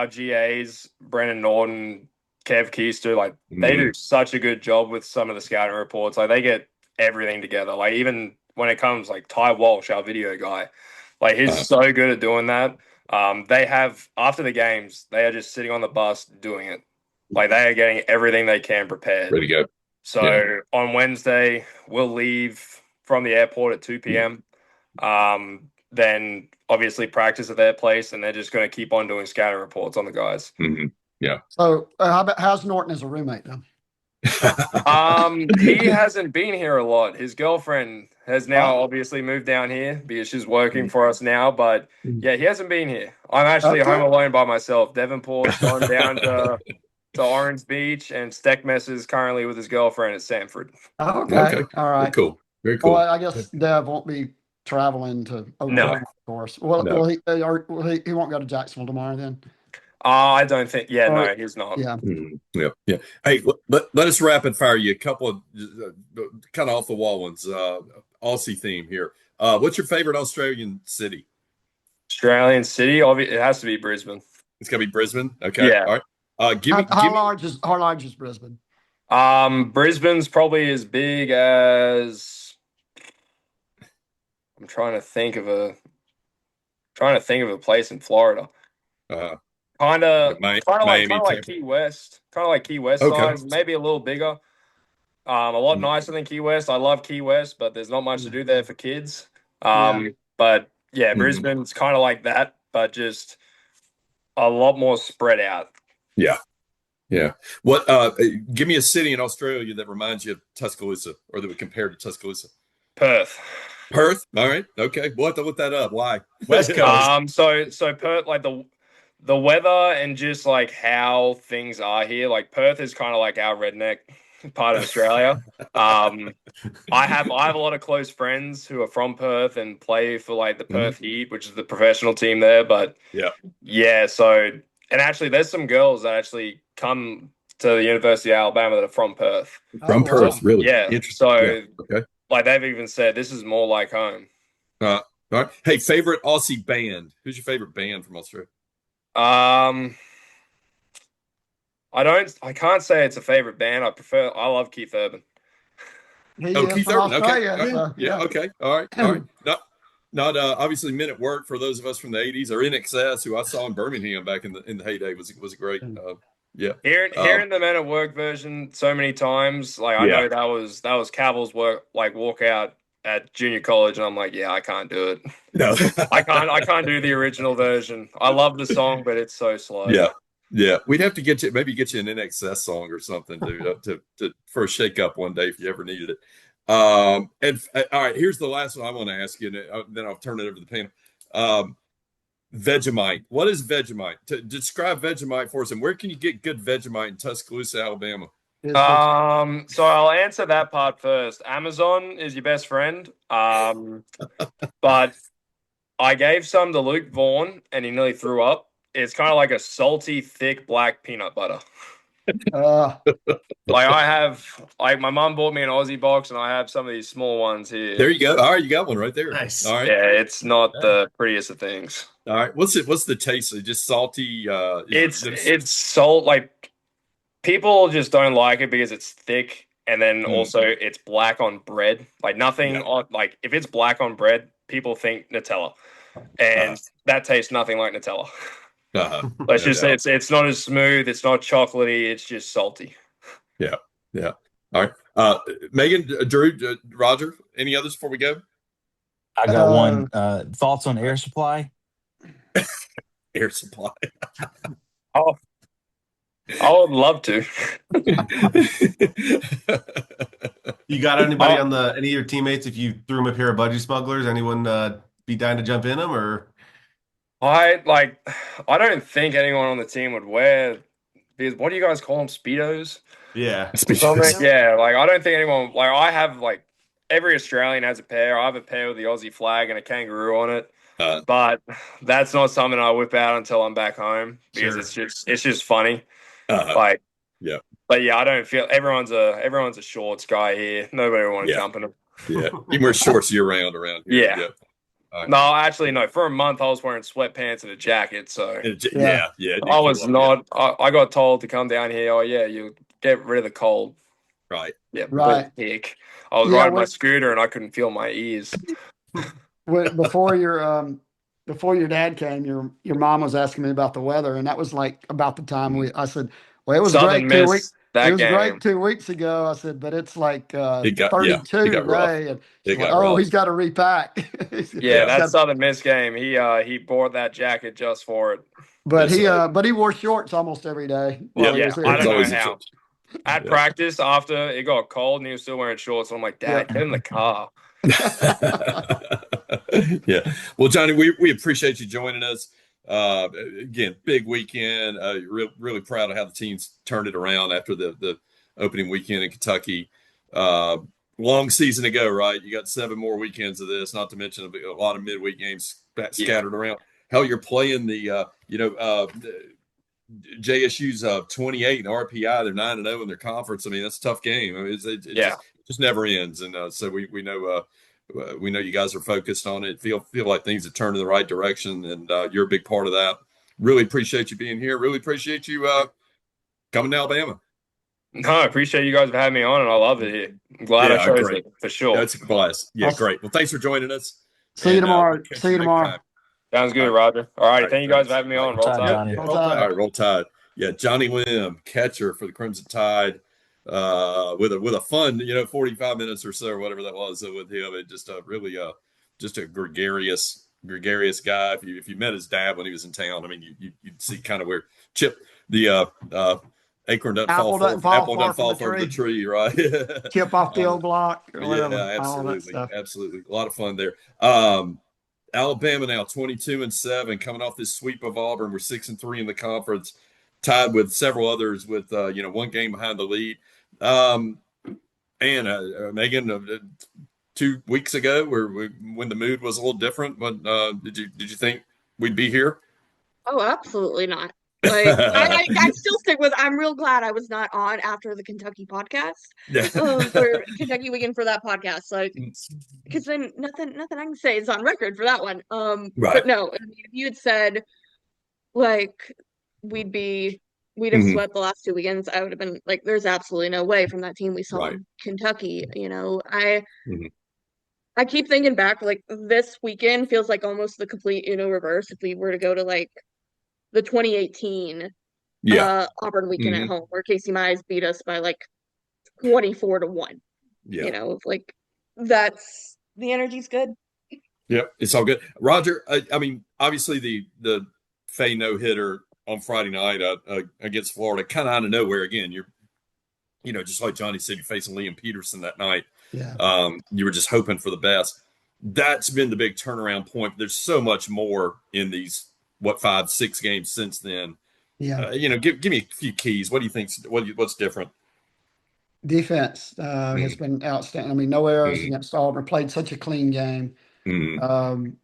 GAs, Brennan Norton, Kev Keister, like they do such a good job with some of the scouting reports. Like they get everything together. Like even when it comes like Ty Walsh, our video guy, Like he's so good at doing that. They have after the games, they are just sitting on the bus doing it. Like they are getting everything they can prepared. Ready to go. So on Wednesday, we'll leave from the airport at 2 p.m. Then obviously practice at their place, and they're just going to keep on doing scouting reports on the guys. Mm-hmm. Yeah. So how's Norton as a roommate though? He hasn't been here a lot. His girlfriend has now obviously moved down here because she's working for us now. But yeah, he hasn't been here. I'm actually home alone by myself. Devonport's gone down to Orange Beach, and Steckmess is currently with his girlfriend at Sanford. Okay. All right. Very cool. Very cool. Well, I guess Dev won't be traveling to Oklahoma, of course. Well, he won't go to Jacksonville tomorrow then. I don't think. Yeah, no, he's not. Yeah. Yeah. Hey, let us rapid fire you a couple of kind of off the wall ones. Aussie theme here. What's your favorite Australian city? Australian city? It has to be Brisbane. It's gonna be Brisbane. Okay. Yeah. All right. How large is Brisbane? Brisbane's probably as big as. I'm trying to think of a place in Florida. Kind of like Key West, size, maybe a little bigger. A lot nicer than Key West. I love Key West, but there's not much to do there for kids. But yeah, Brisbane's kind of like that, but just a lot more spread out. Yeah. What? Give me a city in Australia that reminds you of Tuscaloosa, or that would compare to Tuscaloosa. Perth. All right. Okay. We'll have to look that up. Why? West Coast. So Perth, like the weather and just like how things are here. Like Perth is kind of like our redneck part of Australia. I have a lot of close friends who are from Perth and play for like the Perth Heat, which is the professional team there. But yeah. So and actually, there's some girls that actually come to the University of Alabama that are from Perth. From Perth, really? Yeah. Interesting. So okay. Like they've even said, this is more like home. All right. Hey, favorite Aussie band? Who's your favorite band from Australia? I can't say it's a favorite band. I love Keith Urban. Keith Urban. Okay. Yeah. Okay. All right. Not obviously Men at Work for those of us from the 80s, or NXS, who I saw in Birmingham back in the heyday was a great. Hearing the Men at Work version so many times, like I know that was Cavill's walkout at junior college, and I'm like, yeah, I can't do it. No, I can't do the original version. I love the song, but it's so slow. Yeah. We'd have to get you an NXS song or something, dude, to for a shake up one day if you ever needed it. And all right, here's the last one I want to ask you, and then I'll turn it over to the panel. Vegemite. What is Vegemite? To describe Vegemite for us, and where can you get good Vegemite in Tuscaloosa, Alabama? So I'll answer that part first. Amazon is your best friend. But I gave some to Luke Vaughn, and he nearly threw up. It's kind of like a salty, thick black peanut butter. Like I have, like my mom bought me an Aussie box, and I have some of these small ones here. There you go. All right, you got one right there. Nice. All right. Yeah, it's not the prettiest of things. All right. What's the taste? Just salty. It's salt. Like people just don't like it because it's thick, and then also it's black on bread. Like nothing on like if it's black on bread, people think Nutella, and that tastes nothing like Nutella. Let's just say it's not as smooth. It's not chocolatey. It's just salty. Yeah. All right. Meghan, Drew, Roger, any others before we go? I got one. Thoughts on air supply? Air supply. Oh, I would love to. You got anybody on any of your teammates? If you threw them a pair of budgie smugglers, anyone be dying to jump in them or? I don't think anyone on the team would wear these. What do you guys call them? Speedos? Yeah. Speedos. Yeah. Like I don't think anyone. Like I have every Australian has a pair. I have a pair with the Aussie flag and a kangaroo on it. But that's not something I whip out until I'm back home because it's just funny. But yeah, I don't feel everyone's a shorts guy here. Nobody would want to jump in them. Yeah, you wear shorts year round around here. Yeah. Right. No, actually, no. For a month, I was wearing sweatpants and a jacket. So I was not. I got told to come down here. Oh yeah, you get rid of the cold. Right. Yeah. Right. I was riding my scooter and I couldn't feel my ears. Before your before your dad came, your mom was asking me about the weather, and that was like about the time I said, well, it was Southern great 2 weeks. missed It that was great game. 2 weeks ago. I said, but it's like It got 32 rough. today, and It she's like, got oh, rough. he's got to repack. Yeah, He's Yeah. that got, Southern Miss game, he bought that jacket just for it. It's but he wore shorts almost every day while he Yeah, was here. I it's don't know always a how. challenge. At Yeah. practice, after it got cold and he was still wearing shorts, I'm like, Yeah. Dad, get in the car. Yeah. Well, Johnny, we appreciate you joining us. Again, big weekend. Really proud of how the teams turned it around after the opening weekend in Kentucky. Uh, Long season to go, right? You got 7 more weekends of this, not to mention a lot of midweek games Yeah. scattered around. Hell, you're playing JSU's 28 and RPI. They're 9-0 in their conference. I mean, that's a tough game. I mean, it Yeah. just never ends. And so we know you guys are focused on it. Feel like things have turned in the right direction, and you're a big part of that. Really appreciate you being here. Really appreciate you coming to Alabama. No, I appreciate you guys for having me on, and I love it here. I'm glad I Yeah, chose great. it for sure. Yeah, it's a blast. Yeah, Awesome. great. Well, thanks for joining us. See you And tomorrow. we'll catch See you next tomorrow. time. Sounds good, All right. Roger. All right, All right, thank you guys thanks. for having me All on. right. Roll Tide, Tide. Johnny. Roll Roll Tide. Tide. All right, roll Tide. Yeah, Johnny Lemm, catcher for the Crimson Tide, with a fun, 45 minutes or so, or whatever that was with him. It just really just a gregarious guy. If you met his dad when he was in town, I mean, you'd see kind of where Chip the acorn doesn't fall Apple far, doesn't fall apple far doesn't from fall the far from the tree. tree, right? Chip off the uh, old block or yeah, whatever. All that absolutely, stuff. absolutely, a lot of fun there. Alabama now 22-7, coming off this sweep of Auburn. We're 6-3 in the conference, tied with several others with 1 game behind the lead. And Meghan, 2 weeks ago, when the mood was a little different, but did you think we'd be here? Oh, absolutely not. Like I still stick with I'm real glad I was not on after the Kentucky podcast. For Kentucky weekend for that podcast. Like because then nothing I can say is on record for that one. Right. But no, I mean, if you had said like we'd be we'd have Mhm. swept the last 2 weekends, I would have been like, there's absolutely no way from that team we saw Right. in Kentucky. Mhm. I keep thinking back, like this weekend feels like almost the complete reverse if we were to go to like the 2018 Yeah. Auburn weekend at Mhm. home where Casey Mize beat us by like 24-1. Yeah. Like that's the energy's good. Yep. It's all good. Roger, I mean, obviously the Fay no hitter on Friday night against Florida, kind of out of nowhere. Again, you're just like Johnny said, you're facing Liam Peterson that night. Yeah. You were just hoping for the best. That's been the big turnaround point. There's so much more in these 5-6 games since then. Yeah. Give me a few keys. What do you think? What's different? Defense has been outstanding. I mean, no errors Mm. against Auburn. Played such a clean game. Mm.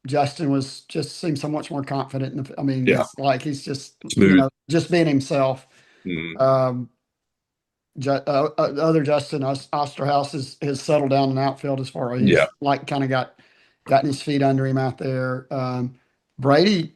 Justin seemed so much more confident. I mean, Yeah. just like he's just Smooth. just being himself. Mm. Other Justin Osterhaus has settled down in the outfield as far as he's Yeah. like kind of gotten his feet under him out there. Brady,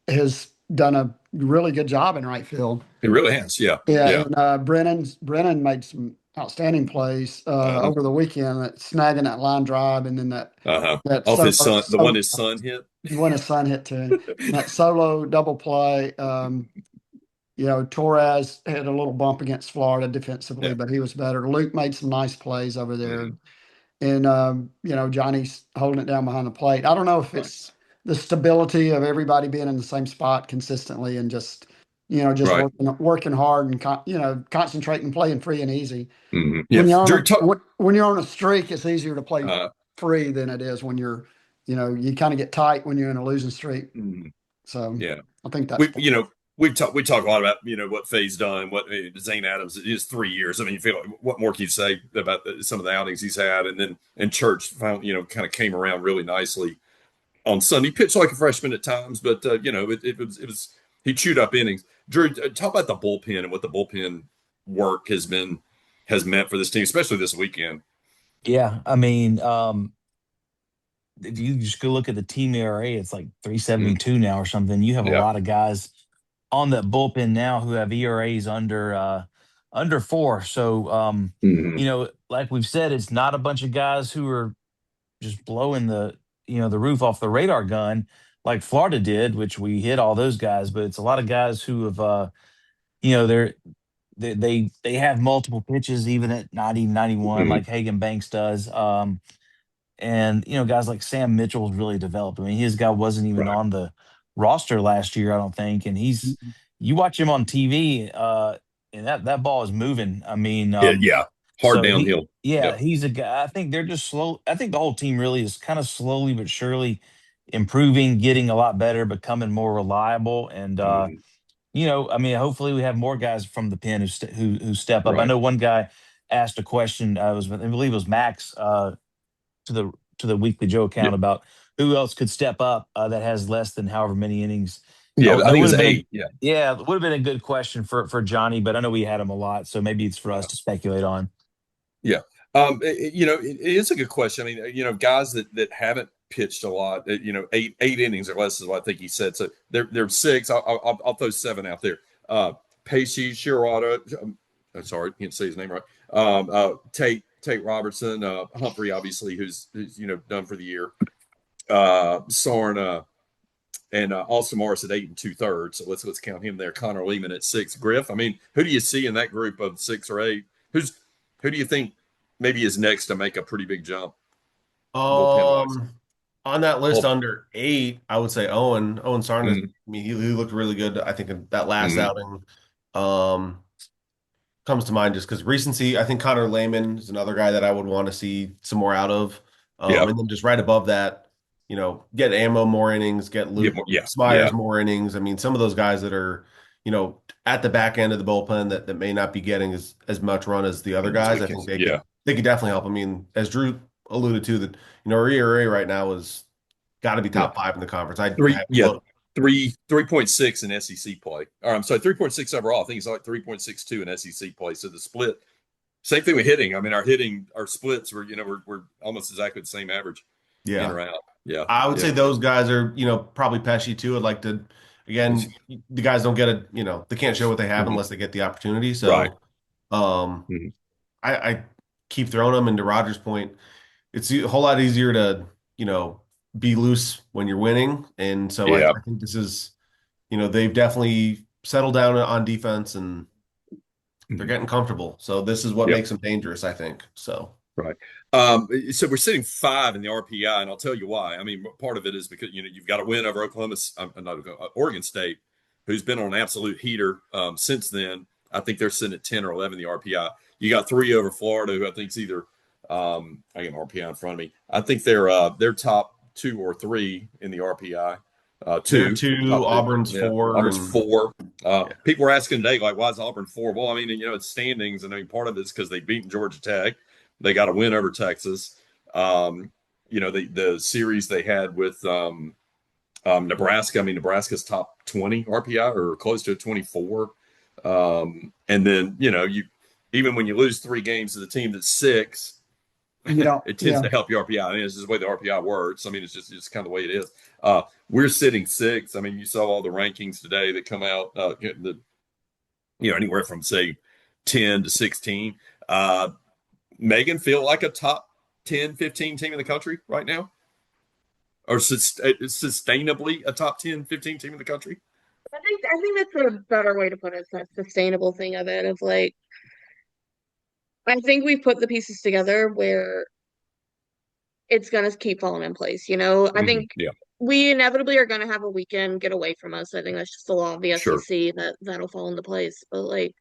has done a really good job in right field. It really has. Yeah. Yeah, and Brennan made some outstanding plays over the weekend, snagging that line drive, and then that Off his son, the one his son hit. When his son hit to him, that solo double play. Torres had a little bump against Florida defensively, but he was better. Luke made some nice plays over there. And, Johnny's holding it down behind the plate. I don't know if it's the stability of everybody being in the same spot consistently and just Right. working hard and, concentrating, playing free and easy. Mm-hmm. Yeah. When you're on a streak, it's easier to play Uh, free than it is when you're, you kind of get tight when you're in a losing streak. Mhm. So Yeah. I think that's we talk a lot about what Faye's done, what Zane Adams is 3 years. I mean, you feel like, what more can you say about some of the outings he's had, and Church found kind of came around really nicely on Sunday. He pitched like a freshman at times, but it was he chewed up innings. Drew, talk about the bullpen and what the bullpen work has meant for this team, especially this weekend. Yeah, I mean, if you just go look at the team ERA, it's like 3.72 now or something. You have a lot of guys on that bullpen now who have ERAs under 4. So like we've said, it's not a bunch of guys who are just blowing the the roof off the radar gun like Florida did, which we hit all those guys. But it's a lot of guys who have, they have multiple pitches even at 90, 91, Mhm. like Hagen Banks does. And guys like Sam Mitchell's really developed. I mean, his guy wasn't even Right. on the roster last year, I don't think. And you watch him on TV, and that ball is moving. I mean, Yeah. Hard so downhill. yeah, Yep. he's a guy. I think they're just slow. I think the whole team really is kind of slowly but surely improving, getting a lot better, becoming more reliable. And Mhm. I mean, hopefully we have more guys from the pen who step up. I Right. know one guy asked a question. I believe it was Max, to the Weekly Joe Yeah. account about who else could step up, that has less than however many innings. Yeah. I That think it would was have been 8. Yeah. it would have been a good question for Johnny, but I know we had him a lot, so maybe it's for us to speculate on. Yeah. It is a good question. I mean, guys that haven't pitched a lot, 8 innings or less is what I think he said. So they're 6. I'll throw 7 out there. Pacey, Shirata, sorry, can't say his name right. Tate Robertson, Humphrey, obviously, who's done for the year. Sorn, and Austin Morris at 8 2/3. So let's count him there. Connor Lehman at 6. Griff. I mean, who do you see in that group of 6 or 8? Who do you think maybe is next to make a pretty big jump bullpen wise? On that list Bullpen. under 8, I would say Owen Sarna. Mm-hmm. I mean, he looked really good. I think in that last Mm-hmm. outing comes to mind just because recency. I think Connor Lehman is another guy that I would want to see some more out of. Yeah. And then just right above that, get Ammo more innings, get Luke Yeah. Smyers more innings. I mean, some of those guys that are, at the back end of the bullpen that may not be getting as much run as the other guys. I think Yeah. they could definitely help. I mean, as Drew alluded to, that ERA right now is got to be Yeah. top 5 in the conference. Three. Yeah. 3.6 in SEC play. Or I'm sorry, 3.6 overall. I think it's like 3.62 in SEC play. So the split, same thing with hitting. I mean, our splits were, we're almost exactly the same average in Yeah. or out. Yeah. I would say those guys are, probably Pesci too. I'd like to, again, the guys don't get they can't show what they have unless they get the opportunity. Right. So, Mhm. I keep throwing them. And to Roger's point, it's a whole lot easier to, be loose when you're winning. And so Yeah. I think this is, they've definitely settled down on defense and they're getting comfortable. So this is what Yep. makes them dangerous, I think. So. Right. So we're sitting 5 in the RPI, and I'll tell you why. I mean, part of it is because you've got to win over Oregon State, who's been on an absolute heater since then. I think they're sitting at 10 or 11 in the RPI. You got 3 over Florida, who I think is either I got an RPI in front of me. I think they're top 2 or 3 in the RPI. They're 2, 2, Auburn's 4. Auburn's 4. People were asking today, like, why is Auburn 4? Well, I mean, it's standings, and I mean, part of it's because they've beaten Georgia Tech. They got a win over Texas. The series they had with Nebraska. I mean, Nebraska's top 20 RPI or close to 24. And then even when you lose 3 games to the team that's 6, it tends to help your RPI. I mean, it's just the way the RPI works. I mean, it's just kind of the way it is. We're sitting 6. I mean, you saw all the rankings today that come out. Anywhere from say 10 to 16. Meghan feel like a top 10, 15 team in the country right now? Or sustainably a top 10, 15 team in the country? I think that's a better way to put it, that sustainable thing of it, of like, I think we've put the pieces together where it's gonna keep falling in place. I think Yeah. we inevitably are gonna have a weekend get away from us. I think that's just the law of the Sure. SEC that'll fall into place. But like,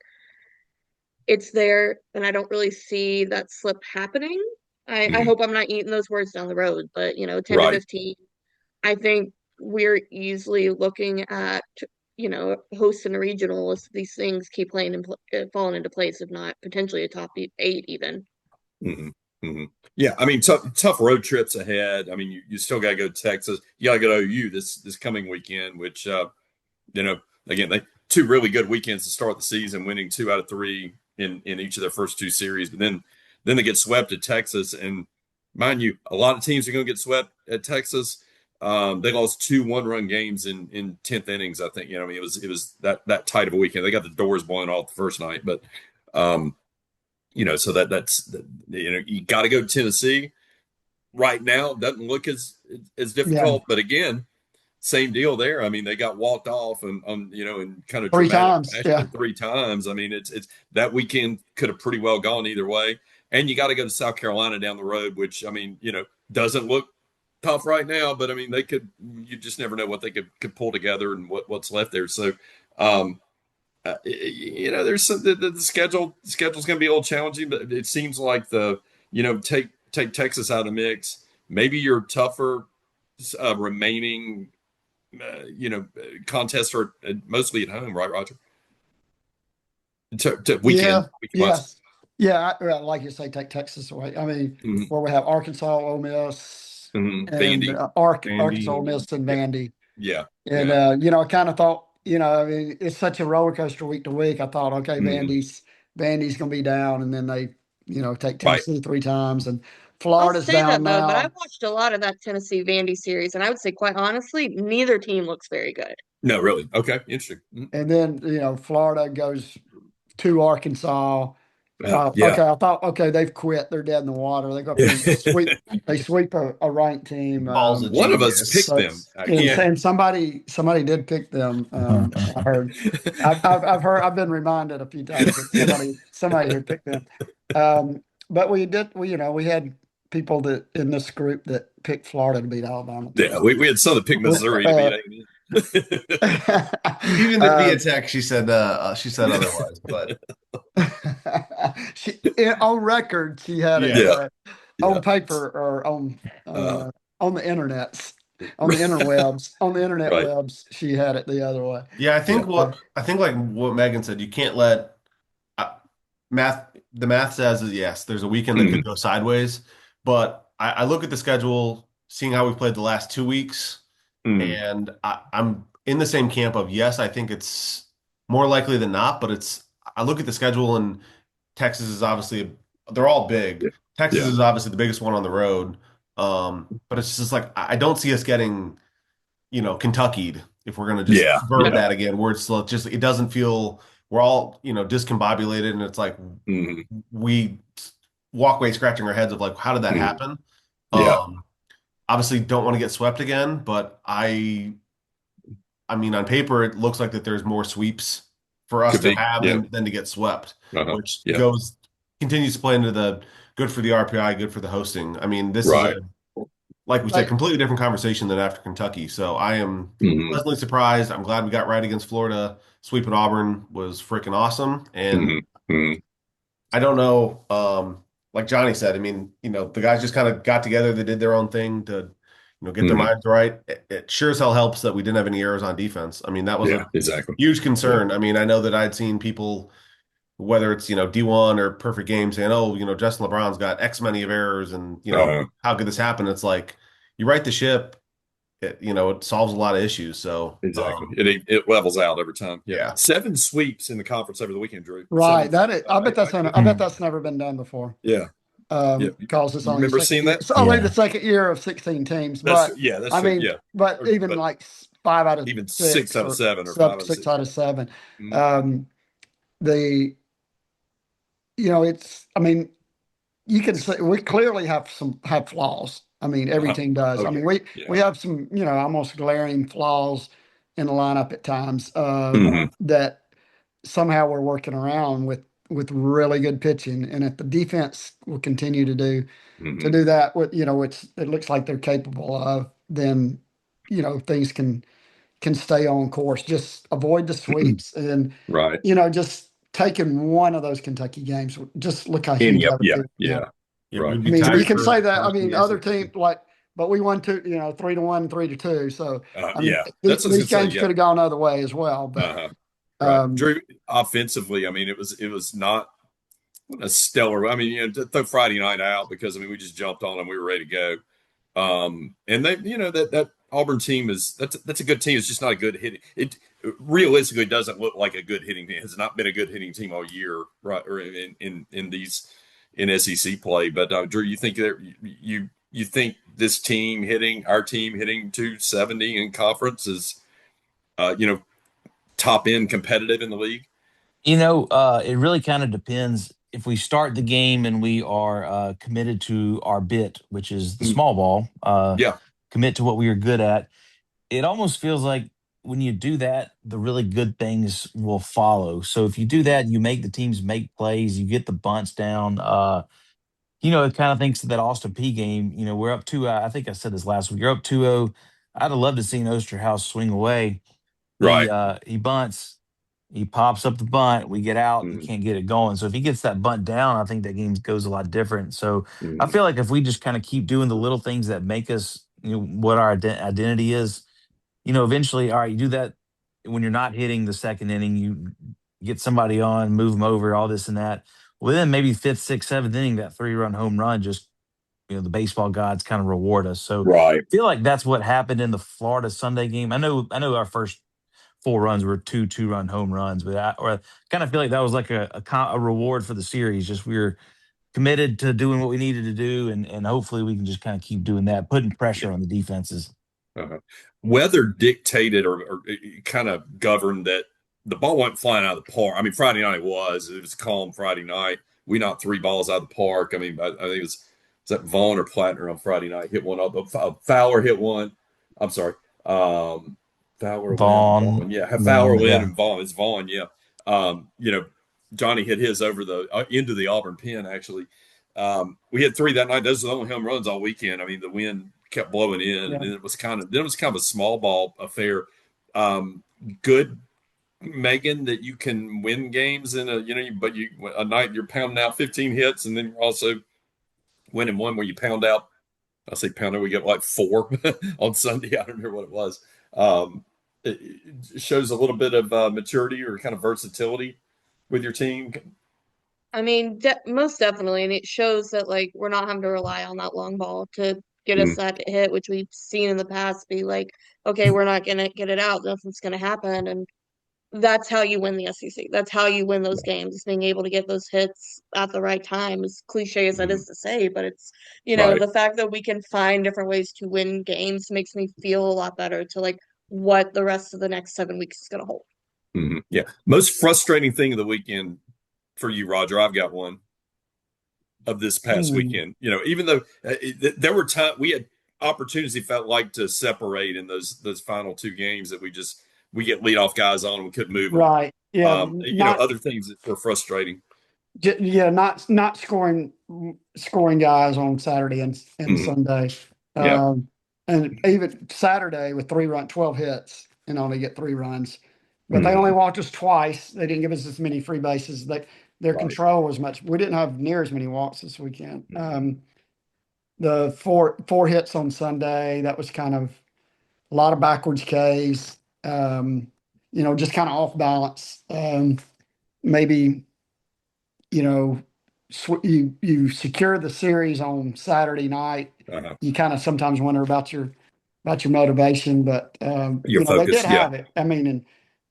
it's there, and I don't really see that slip happening. I hope I'm not eating those words down the road, but 10 to 15, I think we're easily looking at hosting a regional if these things keep playing and falling into place, if not potentially a top 8 even. Mm-hmm. Mm-hmm. Yeah, I mean, tough road trips ahead. I mean, you still got to go to Texas. You got to go to OU this coming weekend, which again, they 2 really good weekends to start the season, winning 2 out of 3 in each of their first 2 series. But then they get swept at Texas, and mind you, a lot of teams are going to get swept at Texas. They lost 2 one-run games in 10th innings. I think it was that tight of a weekend. They got the doors blown off the first night, but so that's you got to go to Tennessee. right now doesn't look as difficult. But again, same deal there. I mean, they got walked off and in kind of 3 dramatic times. Yeah. fashion 3 times. I mean, it's that weekend could have pretty well gone either way. And you got to go to South Carolina down the road, which I mean, doesn't look tough right now, but I mean, you just never know what they could pull together and what's left there. So, there's some the schedule's going to be a little challenging, but it seems like take Texas out of the mix. Maybe your tougher remaining contests are mostly at home, right, Roger? Weekend yes. Yeah, like you say, take Texas away. I mean, where we have Arkansas, Ole Miss, and Vandy. Arkansas, Ole Miss, and Vandy. Yeah. And I kind of thought, I mean, it's such a roller coaster week to week. I thought, okay, Vandy's going to be down, and then they, take Tennessee 3 times, and Florida's down that, now. though, but I've watched a lot of that Tennessee Vandy series, and I would say, quite honestly, neither team looks very good. No, really. Okay, interesting. And then Florida goes to Arkansas. Yeah. Okay, I thought, okay, they've quit. They're dead in the water. They go up there and they sweep a ranked team. One of us picked them. And somebody did pick them. I heard. I've been reminded a few times that somebody who picked them. But we had people that in this group that picked Florida to beat Alabama. Yeah, we had some that picked Missouri to beat A&M. Even via text, she said otherwise, but on record, she had it on paper or on the internet, on the internet webs, she had it the other way. Yeah, I think like what Meghan said, you can't let the math says is yes, there's a weekend that could go sideways, but I look at the schedule, seeing how we've played the last 2 weeks. And I'm in the same camp of yes, I think it's more likely than not, but I look at the schedule and Texas is obviously, they're all big. Texas is obviously the biggest one on the road. But it's just like, I don't see us getting, Kentucky'd if we're going to just verb that again, where it's just, it doesn't feel, we're all, discombobulated and it's like we walk away scratching our heads of like, how did that happen? Obviously don't want to get swept again, but I mean, on paper, it looks like that there's more sweeps for us to have than to get swept, which continues to play into the good for the RPI, good for the hosting. I mean, this is like we said, completely different conversation than after Kentucky. So I am pleasantly surprised. I'm glad we got right against Florida. Sweeping Auburn was freaking awesome. And I don't know, like Johnny said, I mean, the guys just kind of got together. They did their own thing to, get their minds right. It sure as hell helps that we didn't have any errors on defense. I mean, that was a huge concern. I mean, I know that I'd seen people, whether it's, D1 or Perfect Game saying, oh, Justin LeBron's got X many of errors and, how could this happen? It's like, you right the ship, it solves a lot of issues. So it levels out every time. Yeah. 7 sweeps in the conference over the weekend, Drew. Right. I bet that's never been done before. Yeah. Because it's only remember seeing that? It's only the second year of 16 teams. But that's true. But even like 5 out of even 6, 6 out of 7 or 5 out of 6 out of 7. It's, I mean, you can say we clearly have flaws. I mean, every team does. I mean, we have some, almost glaring flaws in the lineup at times that somehow we're working around with really good pitching. And if the defense will continue to do that, which it looks like they're capable of, then things can stay on course. Just avoid the sweeps and just taking one of those Kentucky games. Just look how huge that would be. Right. I mean, you can say that. I mean, other teams but we won 3-1, 3-2. So these games could have gone other way as well. But Drew, offensively, I mean, it was not a stellar. I mean, to throw Friday night out because we just jumped on them, we were ready to go. And they, that Auburn team that's a good team. It's just not a good hitting. It realistically doesn't look like a good hitting team. It has not been a good hitting team all year, right? Or in SEC play. But Drew, you think you think this team our team hitting 270 in conference is, top end competitive in the league? It really kind of depends if we start the game and we are committed to our bit, which is the Mm, small ball, yeah, commit to what we are good at, it almost feels like when you do that, the really good things will follow. So if you do that, you make the teams make plays, you get the bunts down. It kind of thinks that Austin P game, we're up 2. I think I said this last week. You're up 2-0. I'd have loved to see Osterhouse swing away. He right. uh he bunts, he pops up the bunt, we get out, he Mm, can't get it going. So if he gets that bunt down, I think that game goes a lot different. So I mm, feel like if we just kind of keep doing the little things that make us, what our identity is, eventually, all right, you do that when you're not hitting the second inning, you get somebody on, move them over, all this and that. Well, then maybe fifth, sixth, seventh inning, that 3-run home run, just the baseball gods kind of reward us. So right. I feel like that's what happened in the Florida Sunday game. I know our first 4 runs were two-run home runs, but I kind of feel like that was like a reward for the series. Just we were committed to doing what we needed to do, and hopefully we can just kind of keep doing that, putting Yeah. pressure on the defenses. Uh-huh. Weather dictated or it kind of governed that the ball went flying out of the park. I mean, Friday night it was calm Friday night. We knocked 3 balls out of the park. I mean, I think was that Vaughn or Plattner on Friday night hit one up. Fowler hit one. I'm sorry. Fowler, Lynn, Vaughn, Vaughn. Yeah, Fowler, Lem, Lynn, yeah. and Vaughn. It's Vaughn. Yeah. Johnny hit his over the into the Auburn pin. Actually, we had 3 that night. Those are the only home runs all weekend. I mean, the wind kept blowing in, and Yeah. then it was kind of a small ball affair. Good, Megan, that you can win games in but a night you're pounding out 15 hits, and then you're also winning one where you pound out. I say pounder, we get like 4 on Sunday. I don't remember what it was. It shows a little bit of maturity or kind of versatility with your team. I mean, most definitely, and it shows that like we're not having to rely on that long ball to get us Mm, that hit, which we've seen in the past. Be like, okay, we're not gonna get it out, nothing's gonna happen, and that's how you win the SEC. That's how you win those games, is being able to get those hits at the right time. As cliche as that mm, is to say, but it's right. the fact that we can find different ways to win games makes me feel a lot better to like what the rest of the next 7 weeks is gonna hold. Yeah. Most frustrating thing of the weekend for you, Roger, I've got one of this past Hmm. weekend. Even though there were times we had opportunities, it felt like to separate in those final 2 games that we get leadoff guys on and we couldn't move them. Right. Yeah. Not. Other things that were frustrating. Yeah. Not scoring guys on Saturday and Mhm. Sunday. Yeah. Um, and even Saturday with 12 hits and only get 3 runs. But they only Mhm. walked us twice. They didn't give us as many free bases. Their Right. control was much. We didn't have near as many walks this weekend. Mhm. The four hits on Sunday, that was kind of a lot of backwards Ks. Just kind of off balance. Maybe you know, you secure the series on Saturday night. Uh-huh. You kind of sometimes wonder about your motivation, but Your they did focus. Yeah. have it. I mean,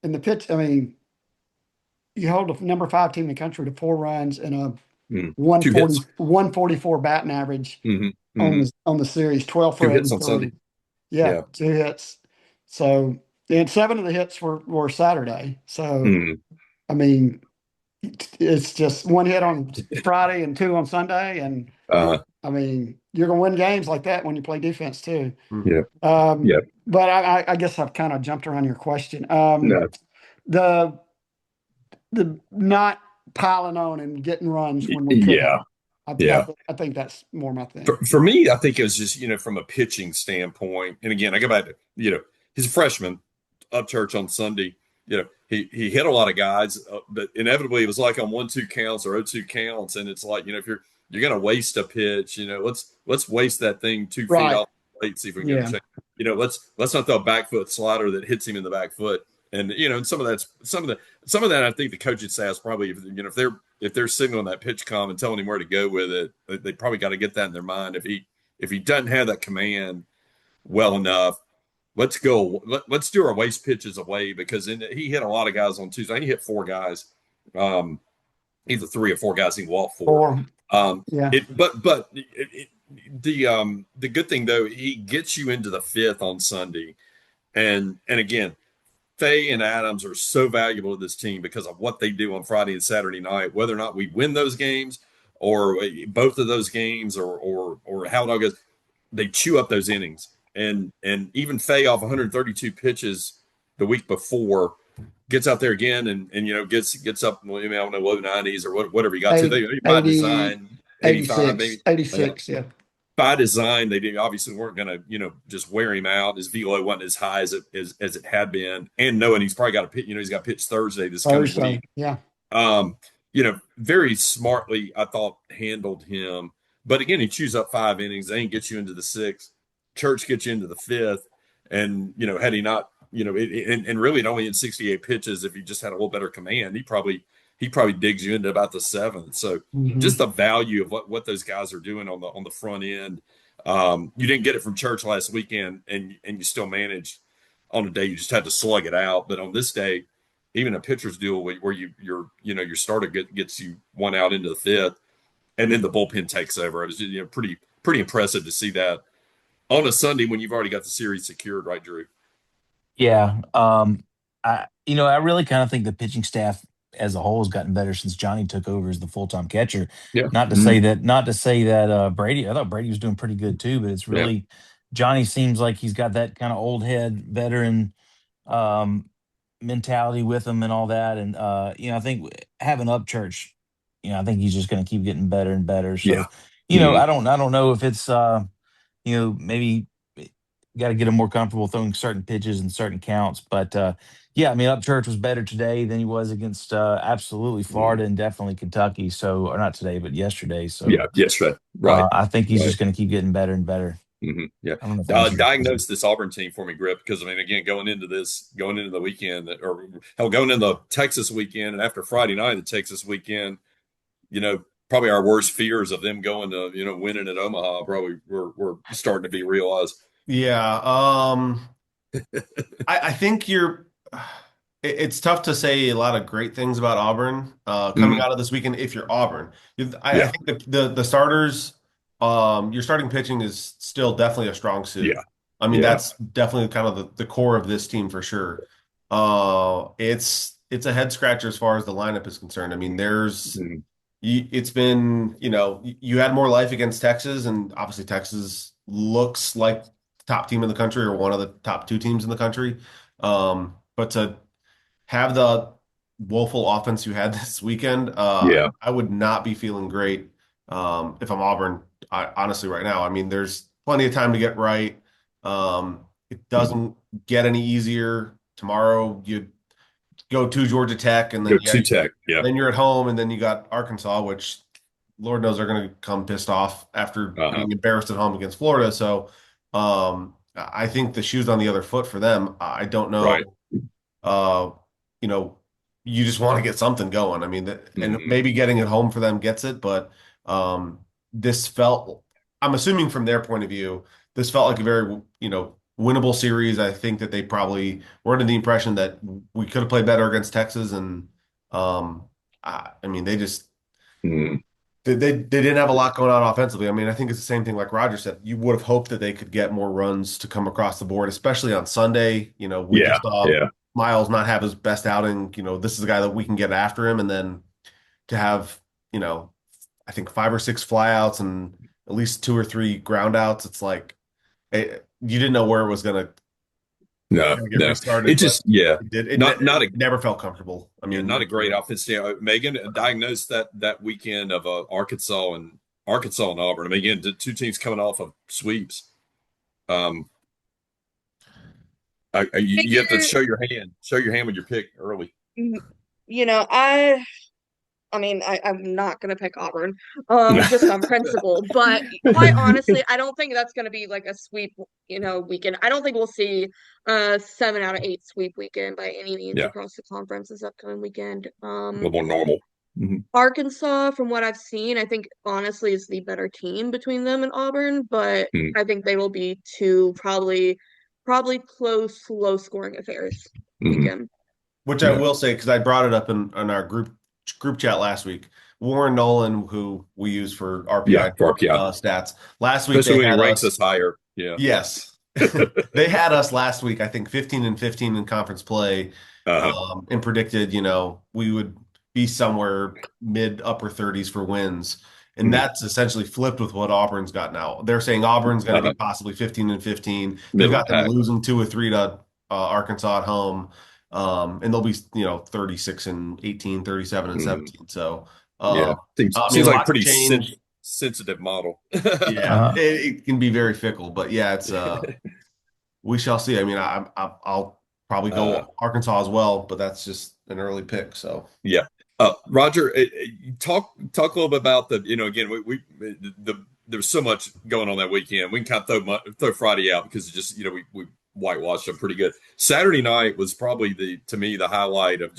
in the pitch, I mean, you hold the number 5 team in the country to 4 runs and a Mm. 2 hits. 144 batting average Hmm. on Hmm. the series, 12 for 2 hits on 83. Sunday. Yeah, Yeah. 2 hits. So, and 7 of the hits were Saturday. So, Mm. I mean, it's just 1 hit on Friday and 2 on Sunday, and Uh, I mean, you're gonna win games like that when you play defense too. yeah. Um, Yeah. but I guess I've kind of jumped around your question. No. The not piling on and getting runs when we could Yeah. have. Yeah. I think that's more my For, thing. for me, I think it was just, from a pitching standpoint. And again, I go back to, he's a freshman, Upchurch on Sunday. He hit a lot of guys, but inevitably it was like on 1-2 counts or 0-2 counts. And it's like, if you're going to waste a pitch, let's waste that thing 2 feet Right. off the plate, see if we can get a Yeah. change. Let's not throw a back foot slider that hits him in the back foot. And, and some of that, I think the coaching staff's probably, if they're signaling that pitch com and telling him where to go with it, they probably got to get that in their mind. If he doesn't have that command well enough, let's go. Let's do our waste pitches away, because he hit a lot of guys on Tuesday. He hit 4 guys, either 3 or 4 guys he walked for. Or yeah. The good thing though, he gets you into the 5th on Sunday, and again, Faye and Adams are so valuable to this team because of what they do on Friday and Saturday night. Whether or not we win those games, or both of those games, or how it all goes, they chew up those innings. And even Faye off 132 pitches the week before gets out there again and gets up. Well, I don't know, low 90s or whatever he got to. 80, They by 80, design 85 maybe. 86, yeah. By design, they obviously weren't going to, just wear him out. His velo wasn't as high as it had been, and knowing he's probably got to pitch, he's got to pitch Thursday this coming week. Yeah. Very smartly, I thought, handled him. But again, he chews up 5 innings. They ain't get you into the 6th. Church gets you into the 5th. And, had he not, and really it only in 68 pitches, if he just had a little better command, he probably digs you into about the 7th. So just the value of what those guys are doing on the front end. You didn't get it from Church last weekend, and you still managed on a day you just had to slug it out. But on this day, even a pitcher's duel where your starter gets you 1 out into the 5th, and then the bullpen takes over. It was pretty impressive to see that on a Sunday when you've already got the series secured, right, Drew? Yeah. I really kind of think the pitching staff as a whole has gotten better since Johnny took over as the full-time catcher. Yeah. Not to say that Brady, I thought Brady was doing pretty good too, but it's really Johnny seems like he's got that kind of old head veteran mentality with him and all that. And I think having Upchurch, I think he's just going to keep getting better and better. So, I don't know if it's maybe got to get him more comfortable throwing certain pitches and certain counts. But Upchurch was better today than he was against absolutely Florida and definitely Kentucky. So, or not today, but yesterday. So yesterday, right? I think he's just going to keep getting better and better. Yeah. I don't know if Diagnose this Auburn team for me, Griff, because again, going into the weekend, or hell, going into the Texas weekend, and after Friday night, the Texas weekend, probably our worst fears of them going to winning at Omaha probably were starting to be realized. Yeah. I think it's tough to say a lot of great things about Auburn coming out of this weekend if you're Auburn. I think the starters, your starting pitching is still definitely a strong suit. Yeah. That's definitely kind of the core of this team for sure. It's a head scratcher as far as the lineup is concerned. It's been, you had more life against Texas, and obviously Texas looks like the top team in the country or one of the top 2 teams in the country. But to have the woeful offense you had this weekend, I would not be feeling great if I'm Auburn, honestly, right now. There's plenty of time to get right. It doesn't get any easier. Tomorrow you go to Georgia Tech, and then then you're at home, and then you got Arkansas, which Lord knows they're going to come pissed off after being embarrassed at home against Florida. So I think the shoe's on the other foot for them. I don't know. Right. You just want to get something going. And maybe getting it home for them gets it, but this felt, I'm assuming from their point of view, this felt like a very, winnable series. I think that they probably were under the impression that we could have played better against Texas, and they just they didn't have a lot going on offensively. I think it's the same thing like Roger said. You would have hoped that they could get more runs to come across the board, especially on Sunday. We just saw Miles not have his best outing. This is a guy that we can get after him, and then to have I think 5 or 6 flyouts and at least 2 or 3 ground outs. It's like you didn't know where it was going to get restarted. It just it never felt comfortable. Not a great offense. Meghan diagnosed that weekend of Arkansas and Auburn. Again, the 2 teams coming off of sweeps. You have to show your hand with your pick early. I'm not going to pick Auburn, just on principle, but quite honestly, I don't think that's going to be like a sweep, weekend. I don't think we'll see a 7 out of 8 sweep weekend by any means across the conference this upcoming weekend. A little more normal. Arkansas, from what I've seen, I think honestly is the better team between them and Auburn, but I think they will be 2 probably close, low scoring affairs weekend. Which I will say, because I brought it up in our group chat last week. Warren Nolan, who we use for RPI, stats, last week especially when he ranks us higher. Yes, They had us last week, I think 15-15 in conference play, Uh-huh. and predicted, we would be somewhere mid upper 30s for wins. And Mhm. that's essentially flipped with what Auburn's got now. They're saying Auburn's going to Uh-huh. be possibly 15-15. They've Middle of got the them pack. losing 2 or 3 to Arkansas at home. And they'll be, 36-18, 37 and Mhm. 17. So, Yeah. I mean, Seems a like a lot's pretty changed. sensitive model. Yeah, Uh, it can be very fickle, but yeah, it's we shall see. I mean, I'll probably Uh, go Arkansas as well, but that's just an early pick. So yeah. Roger, talk a little bit about again, there was so much going on that weekend. We can kind of throw Friday out because it just, we whitewashed them pretty good. Saturday night was probably to me, the highlight of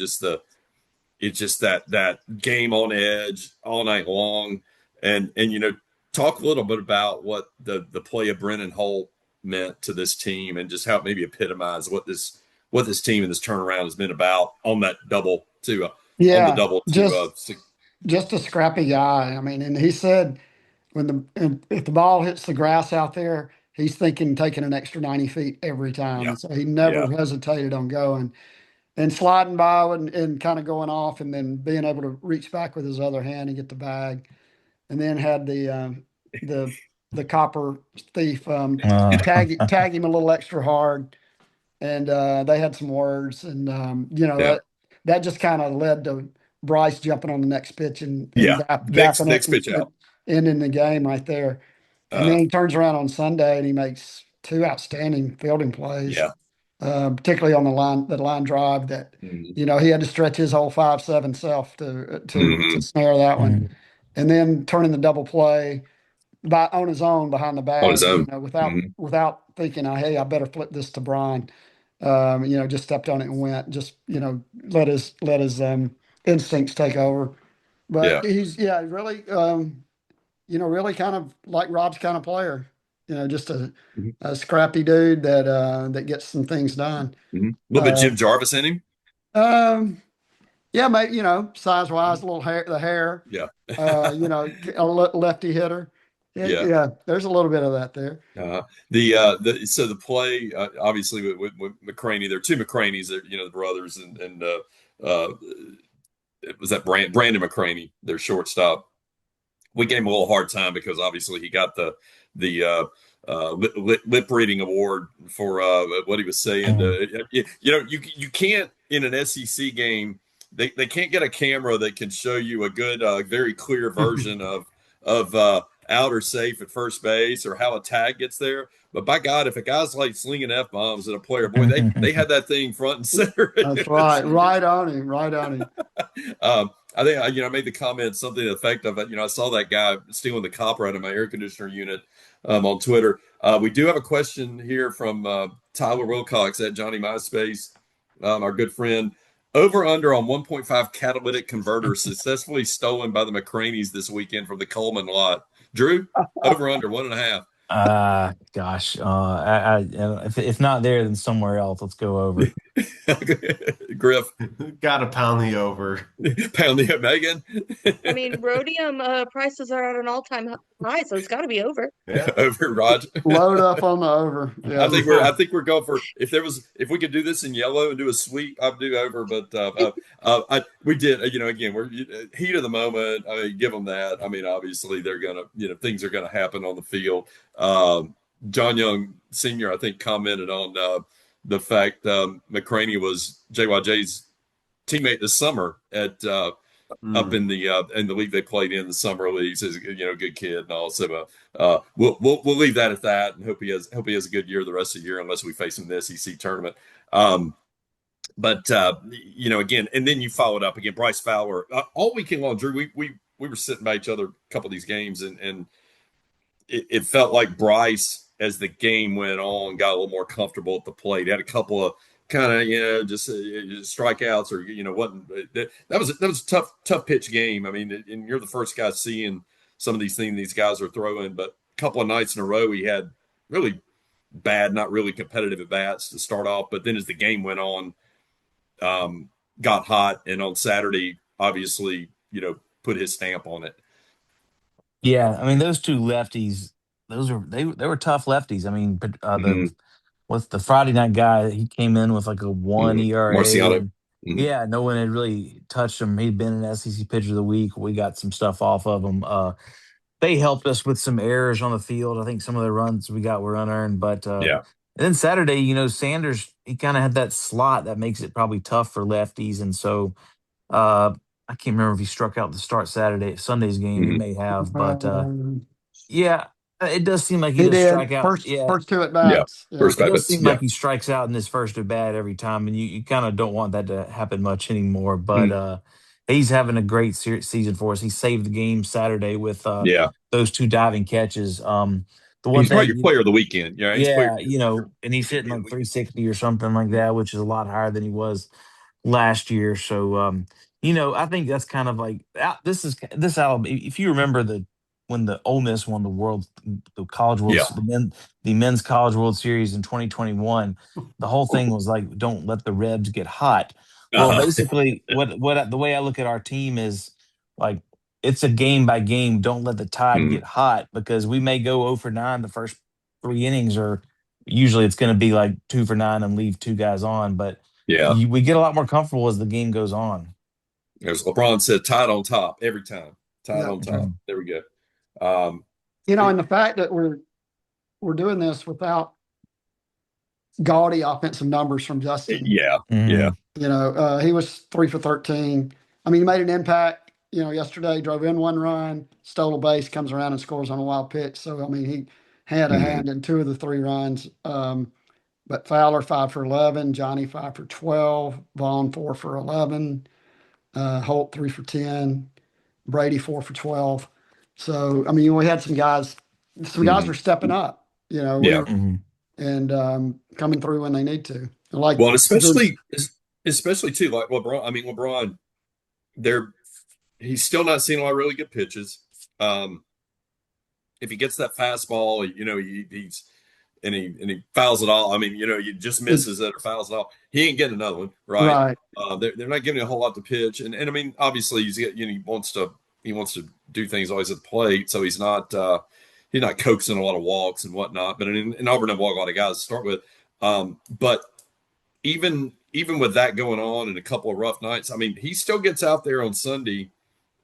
it's just that game on edge all night long. And talk a little bit about what the play of Brennan Holt meant to this team and just how it maybe epitomized what this team and this turnaround has been about on that double to on the Yeah, double to just a scrappy guy. I mean, and he said if the ball hits the grass out there, he's thinking taking an extra 90 feet every time. yeah, And so he yeah, never hesitated on going and sliding by and kind of going off and then being able to reach back with his other hand and get the bag. And then had the the copper thief tag him a little extra hard, and they had some words, and yeah, that just kind of led to Bryce jumping on the next pitch and yeah. Next gapping it next pitch out. and ending the game right there. And Uh, then he turns around on Sunday and he makes two outstanding fielding plays, yeah. particularly on the line drive that Hmm. he had to stretch his whole 5'7" self to Hmm. snare that one, mm, and then turning the double play by on his own behind the On his bag, own. without Hmm. thinking, hey, I better flip this to Brian. Just stepped on it and went. Just let his instincts take over. But Yeah. he's really really kind of like Rob's kind of player. Just Hmm. a scrappy dude that gets some things done. Hmm. A little bit Uh, Jim Jarvis in him. um, yeah, mate. Size wise, a little hair, the hair. Yeah. A lefty hitter. Yeah, Yeah. yeah. There's a little bit of that there. The play obviously with McCraney, there are two McCraneys, the brothers, and uh, it was that Brandon McCraney, their shortstop. We gave him a little hard time because obviously he got the lip reading award for what he was saying. mm. You can't in an SEC game. They can't get a camera that can show you a good, very clear version of out or safe at first base or how a tag gets there. But by God, if a guy's like slinging f bombs at a player, boy, they had that thing front and center. That's right. Right on him. Right on him. I think I made the comment something to the effect of I saw that guy stealing the copper out of my air conditioner unit on Twitter. We do have a question here from Tyler Wilcox at Johnny MySpace, our good friend. Over under on 1.5 catalytic converter successfully stolen by the McCraneys this weekend from the Coleman lot. Drew, over under 1.5. Gosh, if not there, then somewhere else. Let's go over. Griff, got to pound the over. pound the Megan. I mean, rhodium prices are at an all-time high, so it's got to be over. Yeah. Over Rod. Load up on the over. I Yes. think we're going for if we could do this in yellow and do a sweep, I'd do over. But we did again we're heat of the moment. I mean, give them that. I mean, obviously they're gonna things are gonna happen on the field. John Young Senior I think commented on the fact McCraney was JYJ's teammate this summer at up Mm. in the league they played in the summer leagues. Is good kid and all. So we'll leave that at that and hope he has a good year the rest of the year unless we face him in the SEC tournament. But again, and then you followed up again, Bryce Fowler all weekend long. Drew, we were sitting by each other a couple of these games and it felt like Bryce as the game went on got a little more comfortable at the plate. He had a couple of kind of just strikeouts or wasn't that was a tough pitch game. I mean, and you're the first guy seeing some of these things these guys are throwing, but a couple of nights in a row he had really bad, not really competitive at bats to start off, but then as the game went on, got hot, and on Saturday obviously put his stamp on it. Yeah, I mean those two lefties, they were tough lefties. I mean, but Mhm. what's the Friday night guy? He came in with like a 1 ERA, Marciano. and yeah, no one had really touched him. He'd been an SEC pitcher of the week. We got some stuff off of him. They helped us with some errors on the field. I think some of the runs we got were unearned, but Yeah. and then Saturday, Sanders, he kind of had that slot that makes it probably tough for lefties, and so uh, I can't remember if he struck out to start Sunday's game. He Mhm. may have, but Um, yeah, it does seem like he he does did strike out. first Yeah, first two at Yeah. bats. Yeah. First it five does bits. seem Yeah. like he strikes out in his first at bat every time, and you kind of don't want that to happen much anymore. But Mm. he's having a great season for us. He saved the game Saturday with Yeah. those two diving catches. The one He's probably your thing, player of the weekend. Yeah. He's player yeah, and he's hitting of like the weekend. 360 or something like that, which is a lot higher than he was last year. So, I think that's kind of like this Alabama. If you remember when the Ole Miss won the College World, Yeah. the men's College World Series in 2021, the whole thing was like, don't let the Rebs get hot. Well, Uh-huh. basically, the way I look at our team is like it's a game by game. Don't let the tide Mm. get hot because we may go 0 for 9 the first 3 innings, or usually it's going to be like 2 for 9 and leave two guys on, but Yeah. we get a lot more comfortable as the game goes on. As LeBron said, tied on top every time. Tied Yeah. on top. Mhm. There we go. Um, And the fact that we're doing this without gaudy offensive numbers from Justin. yeah. Yeah. Mhm. He was 3 for 13. I mean, he made an impact, yesterday, drove in one run, stole a base, comes around and scores on a wild pitch. So, I mean, he had a Mhm. hand in two of the three runs. But Fowler 5 for 11, Johnny 5 for 12, Vaughn 4 for 11, Holt 3 for 10, Brady 4 for 12. So, I mean, we had some guys Mhm. are stepping up, Yeah. Mhm. and coming through when they need to. Like Well, and the especially too, like LeBron. I mean, LeBron, they're he's still not seeing a lot of really good pitches. Um, if he gets that fastball, he's fouls it all. I mean, he just misses it or fouls it all. He ain't getting another one, right? right, They're not giving him a whole lot to pitch, and I mean, obviously he wants to do things always at the plate, so he's not coaxing a lot of walks and whatnot. But in Auburn, they walk a lot of guys to start with. But even with that going on and a couple of rough nights, I mean, he still gets out there on Sunday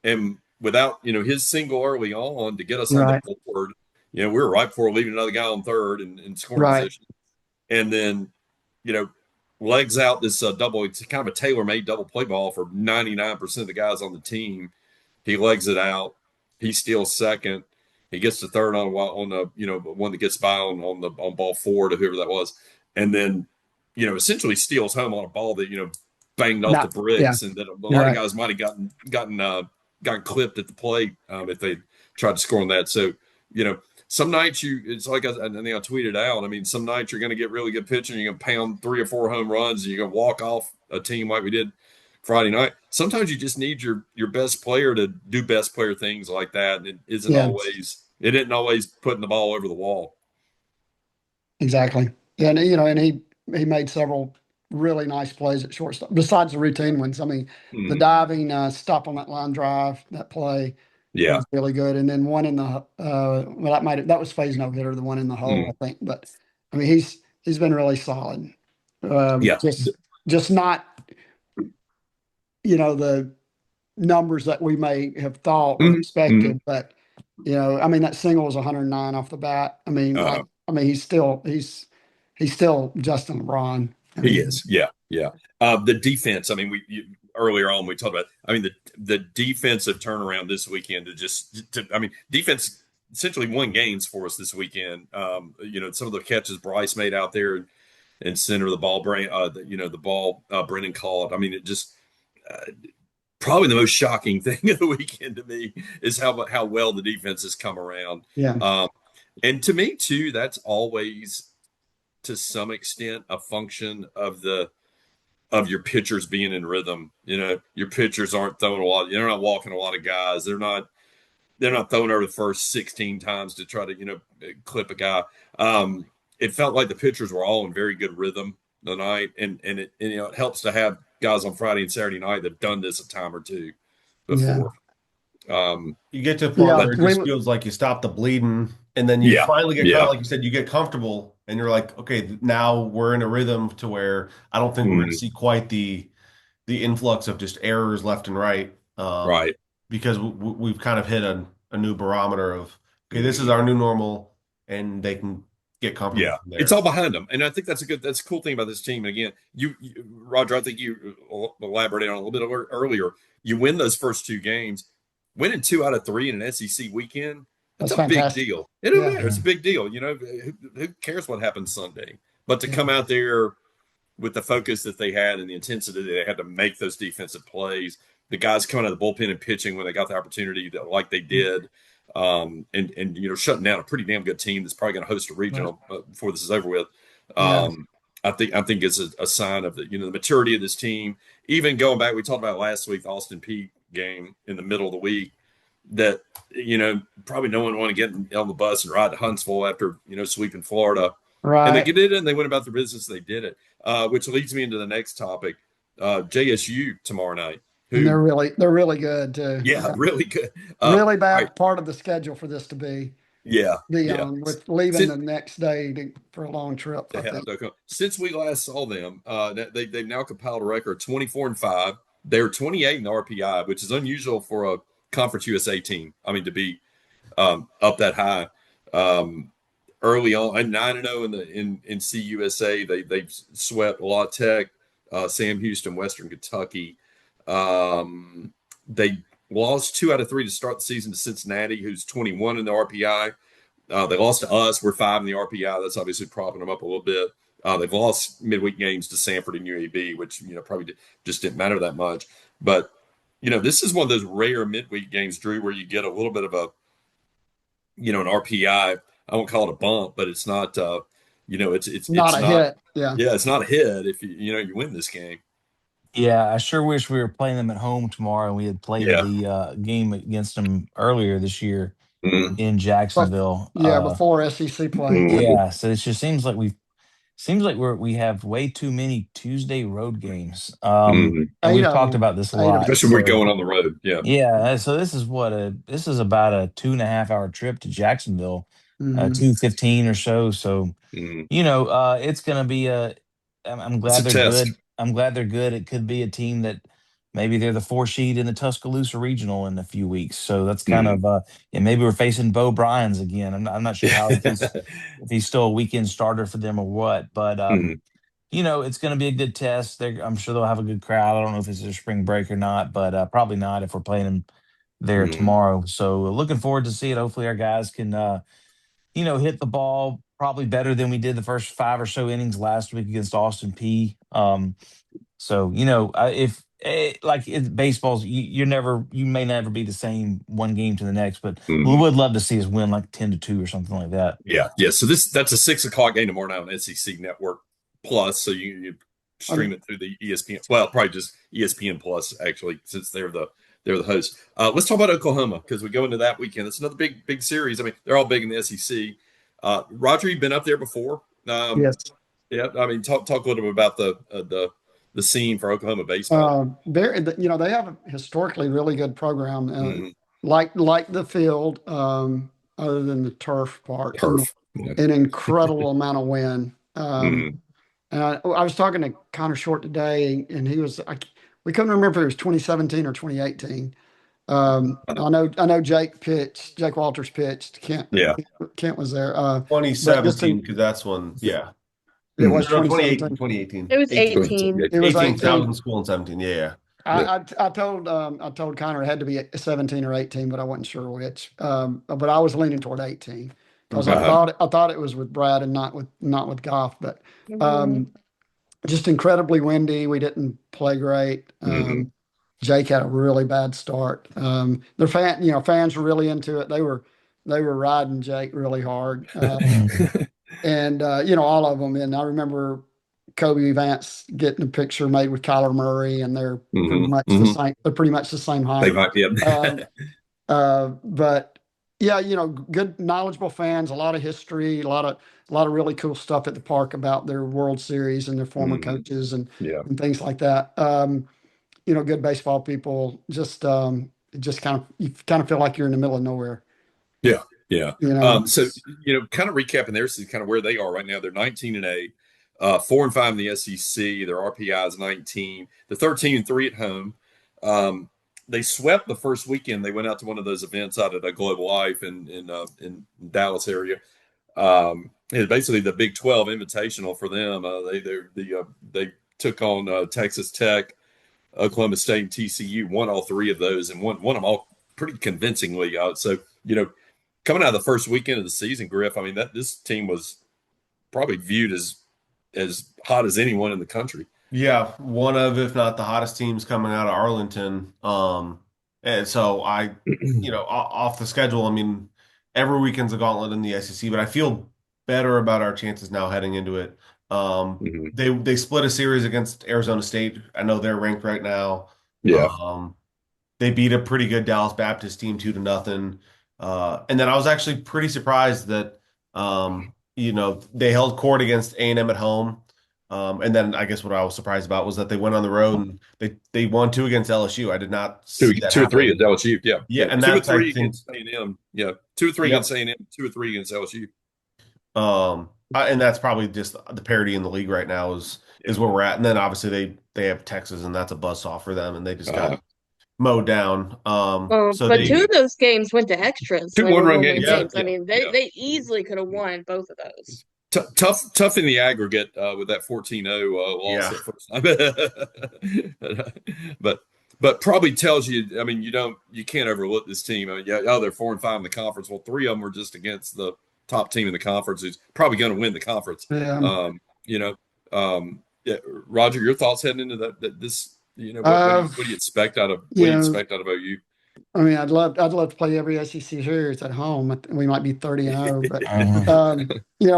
and without his single early on to get us on the right, board. We were right before leaving another guy on third in scoring right. position, and then you know legs out this double. It's kind of a tailor-made double play ball for 99% of the guys on the team. He legs it out. He steals second. He gets to third on the one that gets by on ball four to whoever that was, and then essentially steals home on a ball that banged off the Not, yeah, bricks, and that a you're lot of right. guys might have gotten clipped at the plate if they tried to score on that. So some nights it's like I think I tweeted out. I mean, some nights you're going to get really good pitching, you're going to pound 3 or 4 home runs, and you're going to walk off a team like we did Friday night. Sometimes you just need your best player to do best player things like that, and Yeah, it isn't always putting the ball over the wall. exactly. And he made several really nice plays at shortstop besides the routine ones. I mean, the Mhm. diving stop on that line drive, that play Yeah. was really good. And then one in the well, that was Faye's no hitter, the one in the hole, Mhm. I think. But I mean, he's been really solid. Yeah. Just not the numbers that we may have thought or Mhm. Mhm. expected, but I mean that single was 109 off the bat. I mean, Uh, he's still Justin LeBron. I he mean, is. Yeah. Yeah. The defense. I mean, earlier on we talked about. I mean, the defensive turnaround this weekend I mean, defense essentially won games for us this weekend. Some of the catches Bryce made out there and center of the ball, the ball Brennan caught. I mean, it just probably the most shocking thing of the weekend to me is how well the defense has come around. yeah, Um, and to me too, that's always to some extent a function of your pitchers being in rhythm. Your pitchers aren't throwing a lot. They're not walking a lot of guys. They're not throwing over the first 16 times to try to clip a guy. It felt like the pitchers were all in very good rhythm tonight, and it helps to have guys on Friday and Saturday night that've done this a time or two yeah, before. Um, You get to a point yeah. but where it just feels like you stop the bleeding, and then you yeah, finally get yeah, like you said, you get comfortable, and you're like, okay, now we're in a rhythm to where I don't think we're going to Mhm. see quite the influx of just errors left and right, Right. because we've kind of hit a new barometer of, okay, this is Mhm. our new normal, and they can get comfortable Yeah, from it's there. all behind them, and I think that's a cool thing about this team. And again, Roger, I think you elaborated on it a little bit earlier. You win those first two games, winning 2 out of 3 in an SEC weekend. That's That's a big fantastic. deal. It don't Yeah, matter. It's a big deal. Who cares what happens Sunday? But to yeah, come out there with the focus that they had and the intensity they had to make those defensive plays, the guys coming out of the bullpen and pitching when they got the opportunity, like they did, and shutting down a pretty damn good team that's probably going to host a right. regional before this is over with. Yeah, I think it's a sign of the maturity of this team. Even going back, we talked about last week, the Austin Peay game in the middle of the week. That probably no one want to get on the bus and ride to Huntsville after sweeping Florida, and they right. did it, and they went about their business. They did it, which leads me into the next topic, JSU tomorrow night. And Who, they're really good too. yeah, really good. All Really right, bad part of the schedule for this to yeah, be yeah. on with leaving Since the next day for a long trip, I they have think. to come. Since we last saw them, they've now compiled a record 24-5. They're 28 in RPI, which is unusual for a Conference USA team. I mean, to be up that high. Um, Early on, and 9-0 in CUSA. They've swept La Tech, Sam Houston, Western Kentucky. They lost 2 out of 3 to start the season to Cincinnati, who's 21 in the RPI. They lost to us. We're 5 in the RPI. That's obviously propping them up a little bit. They've lost midweek games to Sanford and UAB, which probably just didn't matter that much. But this is one of those rare midweek games, Drew, where you get a little bit of an RPI. I won't call it a bump, but it's not. Not It's a not. hit. Yeah. Yeah, it's not a hit if you win this game. Yeah, I sure wish we were playing them at home tomorrow and we had played Yeah. the game against them earlier this year Mm-hmm. in But Jacksonville. yeah, before SEC play. Mm-hmm. Yeah, so it just seems like we have way too many Tuesday road games. Mm-hmm. And Eight we've of talked them. about this a 8 of lot. them. Especially when we're So going on the road. Yeah. yeah, so this is about a 2.5 hour trip to Jacksonville, Hmm. 2:15 or so. So Mm-hmm. it's going to be I'm It's glad a they're test. good. I'm glad they're good. It could be a team that maybe they're the 4 seed in the Tuscaloosa regional in a few weeks. So that's kind Mm-hmm. of and maybe we're facing Bo Bryans again. I'm not sure how if he's still a weekend starter for them or what, but Mm-hmm. it's going to be a good test. I'm sure they'll have a good crowd. I don't know if it's a spring break or not, but probably not if we're playing them there Mm-hmm. tomorrow. So looking forward to see it. Hopefully our guys can hit the ball probably better than we did the first 5 or so innings last week against Austin P. So if like baseball's, you may never be the same one game to the next, but we Mm-hmm. would love to see us win like 10-2 or something like that. Yeah. Yeah. So that's a 6 o'clock game tomorrow night on SEC Network Plus. So you stream Um, it through the ESPN. Well, probably just ESPN Plus actually, since they're the host. Let's talk about Oklahoma because we go into that weekend. It's another big series. I mean, they're all big in the SEC. Roger, you've been up there before. yes. Yeah. I mean, talk a little bit about the scene for Oklahoma baseball. They have a historically really good program, Mm-hmm. like the field, other than the turf part, and Turf. Yeah. an incredible amount of wind. Mm-hmm. And I was talking to Connor Short today, and we couldn't remember if it was 2017 or 2018. I know Jake Walters pitched. Yeah. Kent was there. But just 2017, because that's when, yeah. it was No, 2018, 2017. 2018. It was 18. 18. It was 18, 'cause I was 18. in school in 17. Yeah, yeah. Yeah. I told Connor it had to be 17 or 18, but I wasn't sure which. But I was leaning toward 18 because I Okay. thought it was with Brad and not with Goff. But Mhm. just incredibly windy. We didn't play great. Mm-hmm. Jake had a really bad start. Fans were really into it. They were riding Jake really hard. And all of them. And I remember Kobe Vance getting a picture made with Kyler Murray, and they're pretty Mm-hmm. much the Mm-hmm. same. They're pretty much the same They height. might be. Um, but yeah, good knowledgeable fans, a lot of history, a lot of really cool stuff at the park about their World Series and their former Mm-hmm. coaches and Yeah. and things like that. Good baseball people. Just kind of you kind of feel like you're in the middle of nowhere. Yeah. Yeah. You know, So kind of recapping their season, kind of where they are right now. They're 19-8, 4-5 in the SEC. Their RPI is 19. They're 13-3 at home. They swept the first weekend. They went out to one of those events out at a Global Life in Dallas area. It's basically the Big 12 Invitational for them. They took on Texas Tech, Oklahoma State, and TCU. Won all three of those and won them all pretty convincingly. So coming out of the first weekend of the season, Griff, I mean this team was probably viewed as hot as anyone in the country. Yeah, one of, if not the hottest teams coming out of Arlington. And so off the schedule, I mean, every weekend's a gauntlet in the SEC, but I feel better about our chances now heading into it. Mm-hmm. They split a series against Arizona State. I know they're ranked right now. Yeah. They beat a pretty good Dallas Baptist team 2-0. And then I was actually pretty surprised that they held court against A&M at home. And then I guess what I was surprised about was that they went on the road and they won 2 against LSU. I did not see that two or three happen. against LSU. Yeah. Yeah, and 2 or that's, 3 I think, against A&M. Yeah. 2 or 3 Yep. against A&M, 2 or 3 against LSU. And that's probably just the parity in the league right now is where we're at. And then obviously they have Texas, and that's a buzzsaw for them, and they just got mowed down. But 2 of those games went to extras. 2 They were one-run one-win games. I mean, they easily could have won both of those. Tough in the aggregate with that 14-0 loss at first time. but probably tells you, I mean, you can't overlook this team. I mean, they're 4-5 in the conference. Well, 3 of them were just against the top team in the conference who's probably going to win the conference. yeah. Roger, your thoughts heading into this, what do you expect out of OU? I mean, I'd love to play every SEC series at home. We might be 30-0, but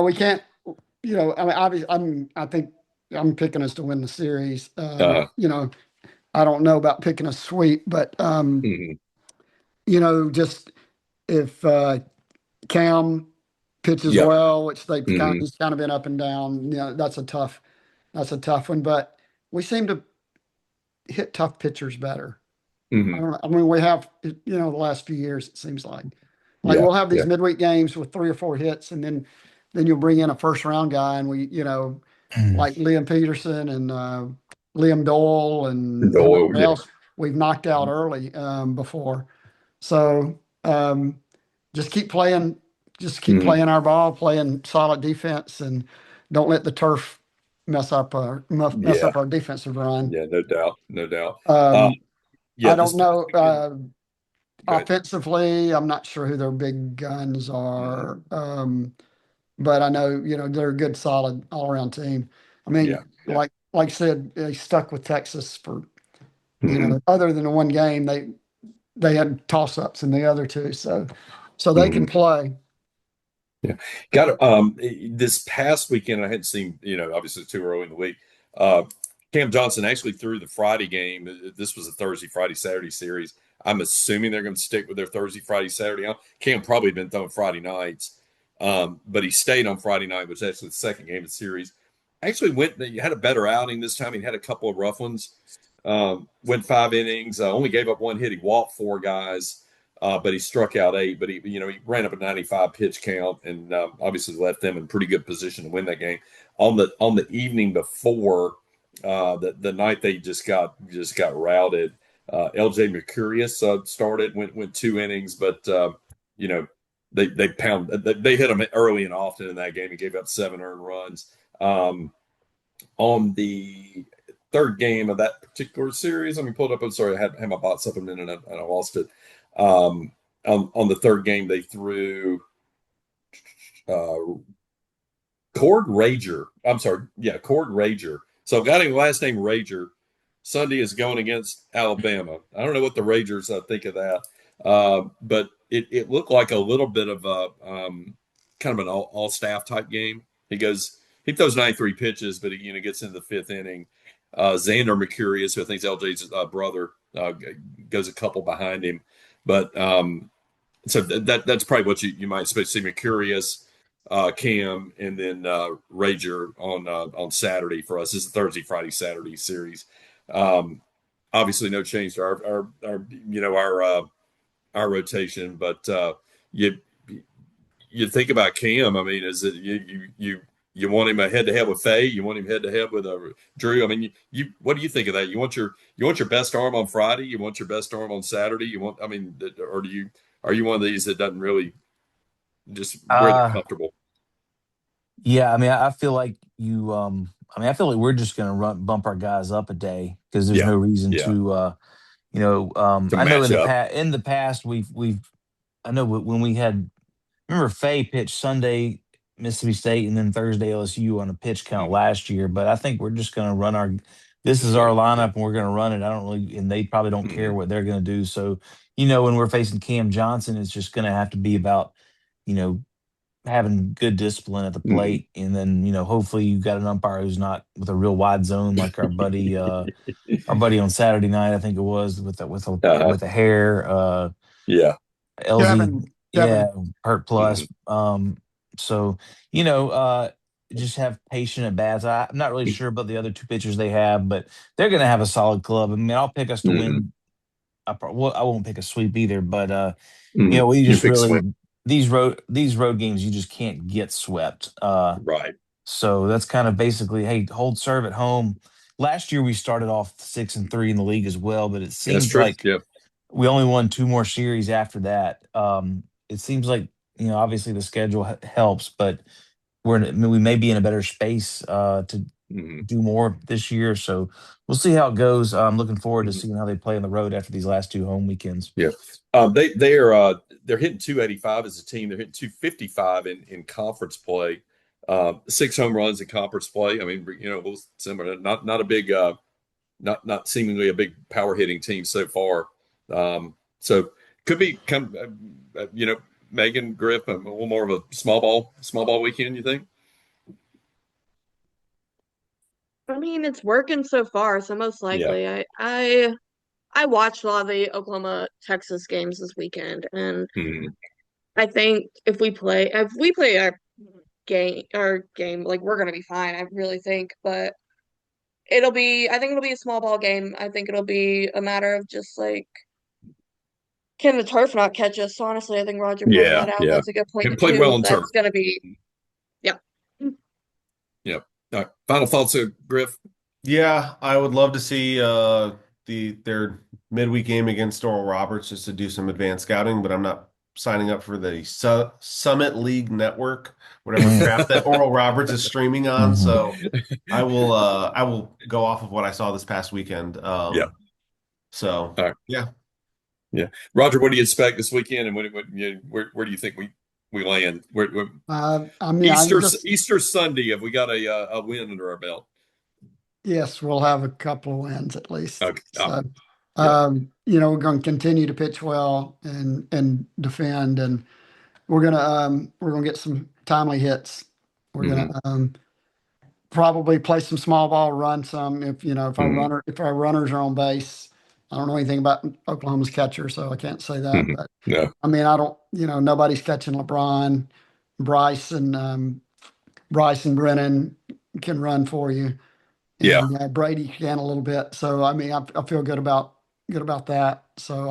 we can't. I mean, obviously, I think I'm picking us to win the series. I don't know about picking a sweep, but just if Cam pitches well, which he's kind of been up and down. That's a tough one. But we seem to hit tough pitchers better. I mean, we have, the last few years, it seems like we'll have these midweek games with 3 or 4 hits, and then you'll bring in a first round guy, and we, like Liam Peterson and Liam Doyle and else we've knocked out early before. So just keep playing our ball, playing solid defense, and don't let the turf mess up our defensive run. Yeah, no doubt. I don't know. Offensively, I'm not sure who their big guns are, but I know they're a good, solid, all-around team. I mean, like I said, they stuck with Texas for other than the one game. They had toss-ups in the other 2, so they can play. Yeah, got it. This past weekend, I hadn't seen. Obviously, it's too early in the week. Cam Johnson actually threw the Friday game. This was a Thursday, Friday, Saturday series. I'm assuming they're going to stick with their Thursday, Friday, Saturday. Cam probably been throwing Friday nights, but he stayed on Friday night, which was actually the second game of the series. Actually he had a better outing this time. He had a couple of rough ones. Went 5 innings, only gave up 1 hit. He walked 4 guys, but he struck out 8. But he ran up a 95 pitch count, and obviously left them in pretty good position to win that game. On the evening before, the night they just got routed. LJ Mercurius started, went 2 innings, but they hit him early and often in that game. He gave up 7 earned runs. On the third game of that particular series, let me pull it up. I'm sorry, I had my box up a minute and I lost it. On the third game, they threw Cord Rager. Cord Rager. So I've got him last name Rager. Sunday is going against Alabama. I don't know what the Ragers think of that, but it looked like a little bit of a kind of an all staff type game. He throws 93 pitches, but he gets into the 5th inning. Xander Mercurius, who I think is LJ's brother, goes a couple behind him, but so that's probably what you might expect to see. Mercurius, Cam, and then Rager on Saturday for us. This is a Thursday, Friday, Saturday series. Obviously no change to our rotation, but you think about Cam. I mean, is it you want him head to head with Faye? You want him head to head with Drew? I mean, you what do you think of that? You want your best arm on Friday? You want your best arm on Saturday? I mean, or are you one of these that doesn't really just where they're Uh, comfortable? yeah, I mean, I feel like I mean, I feel like we're just going to bump our guys up a day because there's Yeah, no reason yeah, to, to I know match up. in the past, I know when we had, remember Faye pitched Sunday Mississippi State and then Thursday LSU on a pitch count Mhm. last year, but I think we're just going to run this is Yeah, our yeah. lineup and we're going to run it. I don't really, and they probably don't care Mhm. what they're going to do. So, when we're facing Cam Johnson, it's just going to have to be about, you know, having good discipline at the Mhm. plate, and then hopefully you've got an umpire who's not with a real wide zone like our buddy on Saturday night, I think it was Uh-huh. with a hair. Yeah. LZ, yeah, Kevin. hurt plus. Mhm. So you know, uh, just have patient at bats. I'm not really sure about the other two pitchers they have, but they're going to have a solid club. I mean, I'll pick us to Mhm. win. Well, I won't pick a sweep either, but Mhm. we You just pick swim. really these road games you just can't get swept. Right. So that's kind of basically, hey, hold serve at home. Last year we started off 6-3 in the league as well, but it That's seems true. like Yeah. we only won two more series after that. It seems like obviously the schedule helps, but we may be in a better space to Mhm. do more this year. So we'll see how it goes. I'm looking forward to Mhm. seeing how they play on the road after these last two home weekends. Yeah. They're hitting 285 as a team. They're hitting 255 in conference play. 6 home runs in conference play. I mean, similar. Not a big not seemingly a big power hitting team so far. So could be Meghan Griff a little more of a small ball weekend. You think? I mean, it's working so far, so most Yeah. likely. I watched a lot of the Oklahoma Texas games this weekend, and Mhm. I think if we play our game, like we're gonna be fine. I really think, but I think it'll be a small ball game. I think it'll be a matter of just like, can the turf not catch us? Honestly, I think Roger pointed Yeah. that out. Yeah. That's a good Can point play well too. on turf. That's gonna be, yeah. Yeah. All right. Final thoughts, Griff. Yeah, I would love to see their midweek game against Oral Roberts just to do some advanced scouting, but I'm not signing up for the Summit League Network, whatever crap that Oral Roberts is streaming on. Mhm. So I will go off of what I saw this past weekend. Yeah. So All right. yeah. Yeah, Roger, what do you expect this weekend, and where do you think we land? I mean, I'm just Easter Sunday, have we got a win under our belt? yes, we'll have a couple of wins at least. Okay. So, Yeah. we're going to continue to pitch well and defend, and we're gonna get some timely hits. We're Hmm. gonna probably play some small ball, run some. Hmm. If our runners are on base. I don't know anything about Oklahoma's catcher, so I can't say that. Hmm. But No. I mean, I don't. Nobody's catching LeBron, Bryce, and Bryce and Brennan can run for you, Yeah. and Brady can a little bit. So I mean, I feel good about that. So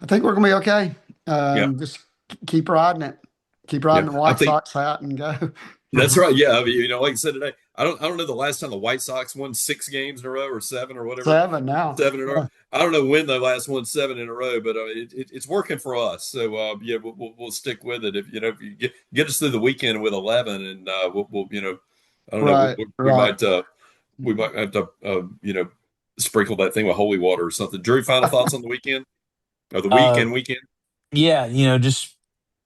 I think we're gonna be okay. Yeah. Just keep riding it, keep Yeah. riding the I White think Sox hat, and go. that's right. Yeah. I mean, like I said today, I don't know the last time the White Sox won 6 games in a row or seven or whatever, Seven now. 7 in a row. Yeah. I don't know when the last one 7 in a row, but it's working for us. So yeah, we'll stick with it. If you get us through the weekend with 11, and we'll I don't know, Right, we right. might have to sprinkle that thing with holy water or something. Drew, final thoughts on the weekend or the Uh, weekend? yeah, just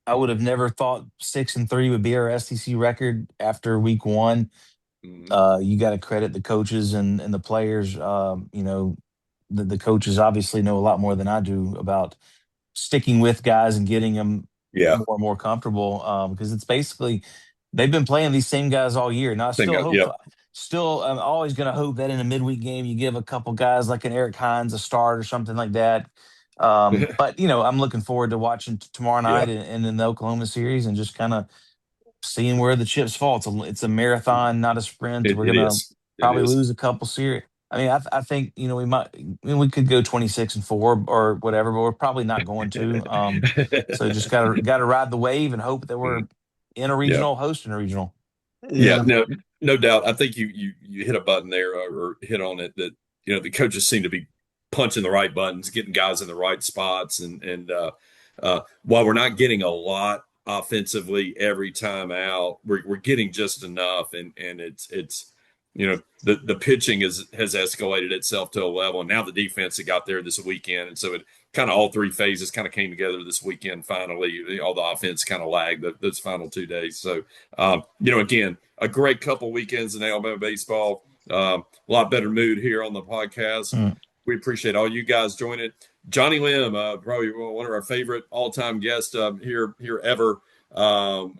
I would have never thought 6-3 would be our SEC record after week one. Mhm. You got to credit the coaches and the players. The coaches obviously know a lot more than I do about sticking with guys and getting them Yeah, more and more comfortable. Because it's basically they've been playing these same guys all year. Now, I same still guy. hope, Yeah, I'm always going to hope that in a midweek game you give a couple guys like an Eric Hines a start or something like that. But I'm looking forward to watching tomorrow yeah. night and in the Oklahoma series and just kind of seeing where the chips fall. It's a marathon, not a sprint. We're It gonna is. It probably is. lose a couple series. I mean, I think we might. I mean, we could go 26-4 or whatever, but we're probably not going to. So just gotta ride the wave and hope that we're in a Yeah. regional, hosting a regional. Yeah, no doubt. I think you hit a button there or hit on it that the coaches seem to be punching the right buttons, getting guys in the right spots, and while we're not getting a lot offensively every time out, we're getting just enough, and it's the pitching has escalated itself to a level, and now the defense that got there this weekend, and so it kind of all three phases kind of came together this weekend. Finally, all the offense kind of lagged those final 2 days. So, again, a great couple weekends in Alabama baseball. A lot better mood here on the podcast. We appreciate all you guys joining. Johnny Lemm, probably one of our favorite all-time guests here ever,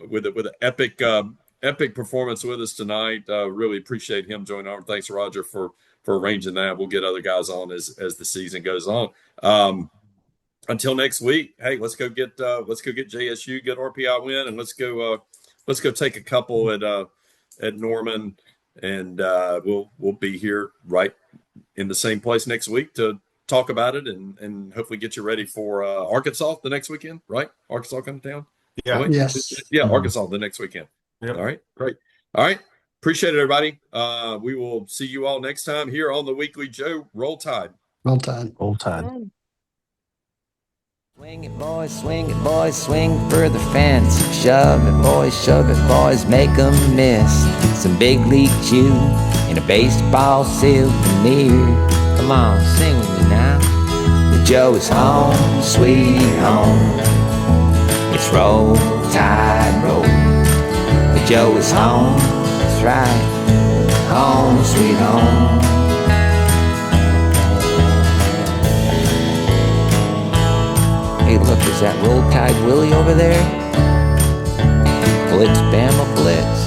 with an epic performance with us tonight. Really appreciate him joining on. Thanks, Roger, for arranging that. We'll get other guys on as the season goes on. Until next week, hey, let's go get JSU, get RPI win, and let's go take a couple at Norman, and we'll be here right in the same place next week to talk about it and hopefully get you ready for Arkansas the next weekend, right? Arkansas coming to town. Yeah. Yes. Yeah, Arkansas the next weekend. Yep. All right, great. All right, appreciate it, everybody. We will see you all next time here on the Weekly Joe. Roll Tide. Roll Tide. Roll Tide. Swing it, boys, swing for the fence. Shove it, boys, make 'em miss. Some big league chew and a baseball souvenir. Come on, sing with me now. The Joe is home, sweet home. It's roll, tide, roll. The Joe is home, that's right. Home, sweet home. Hey, look, is that Roll Tide Willie over there? Well, it's Bama Blitz.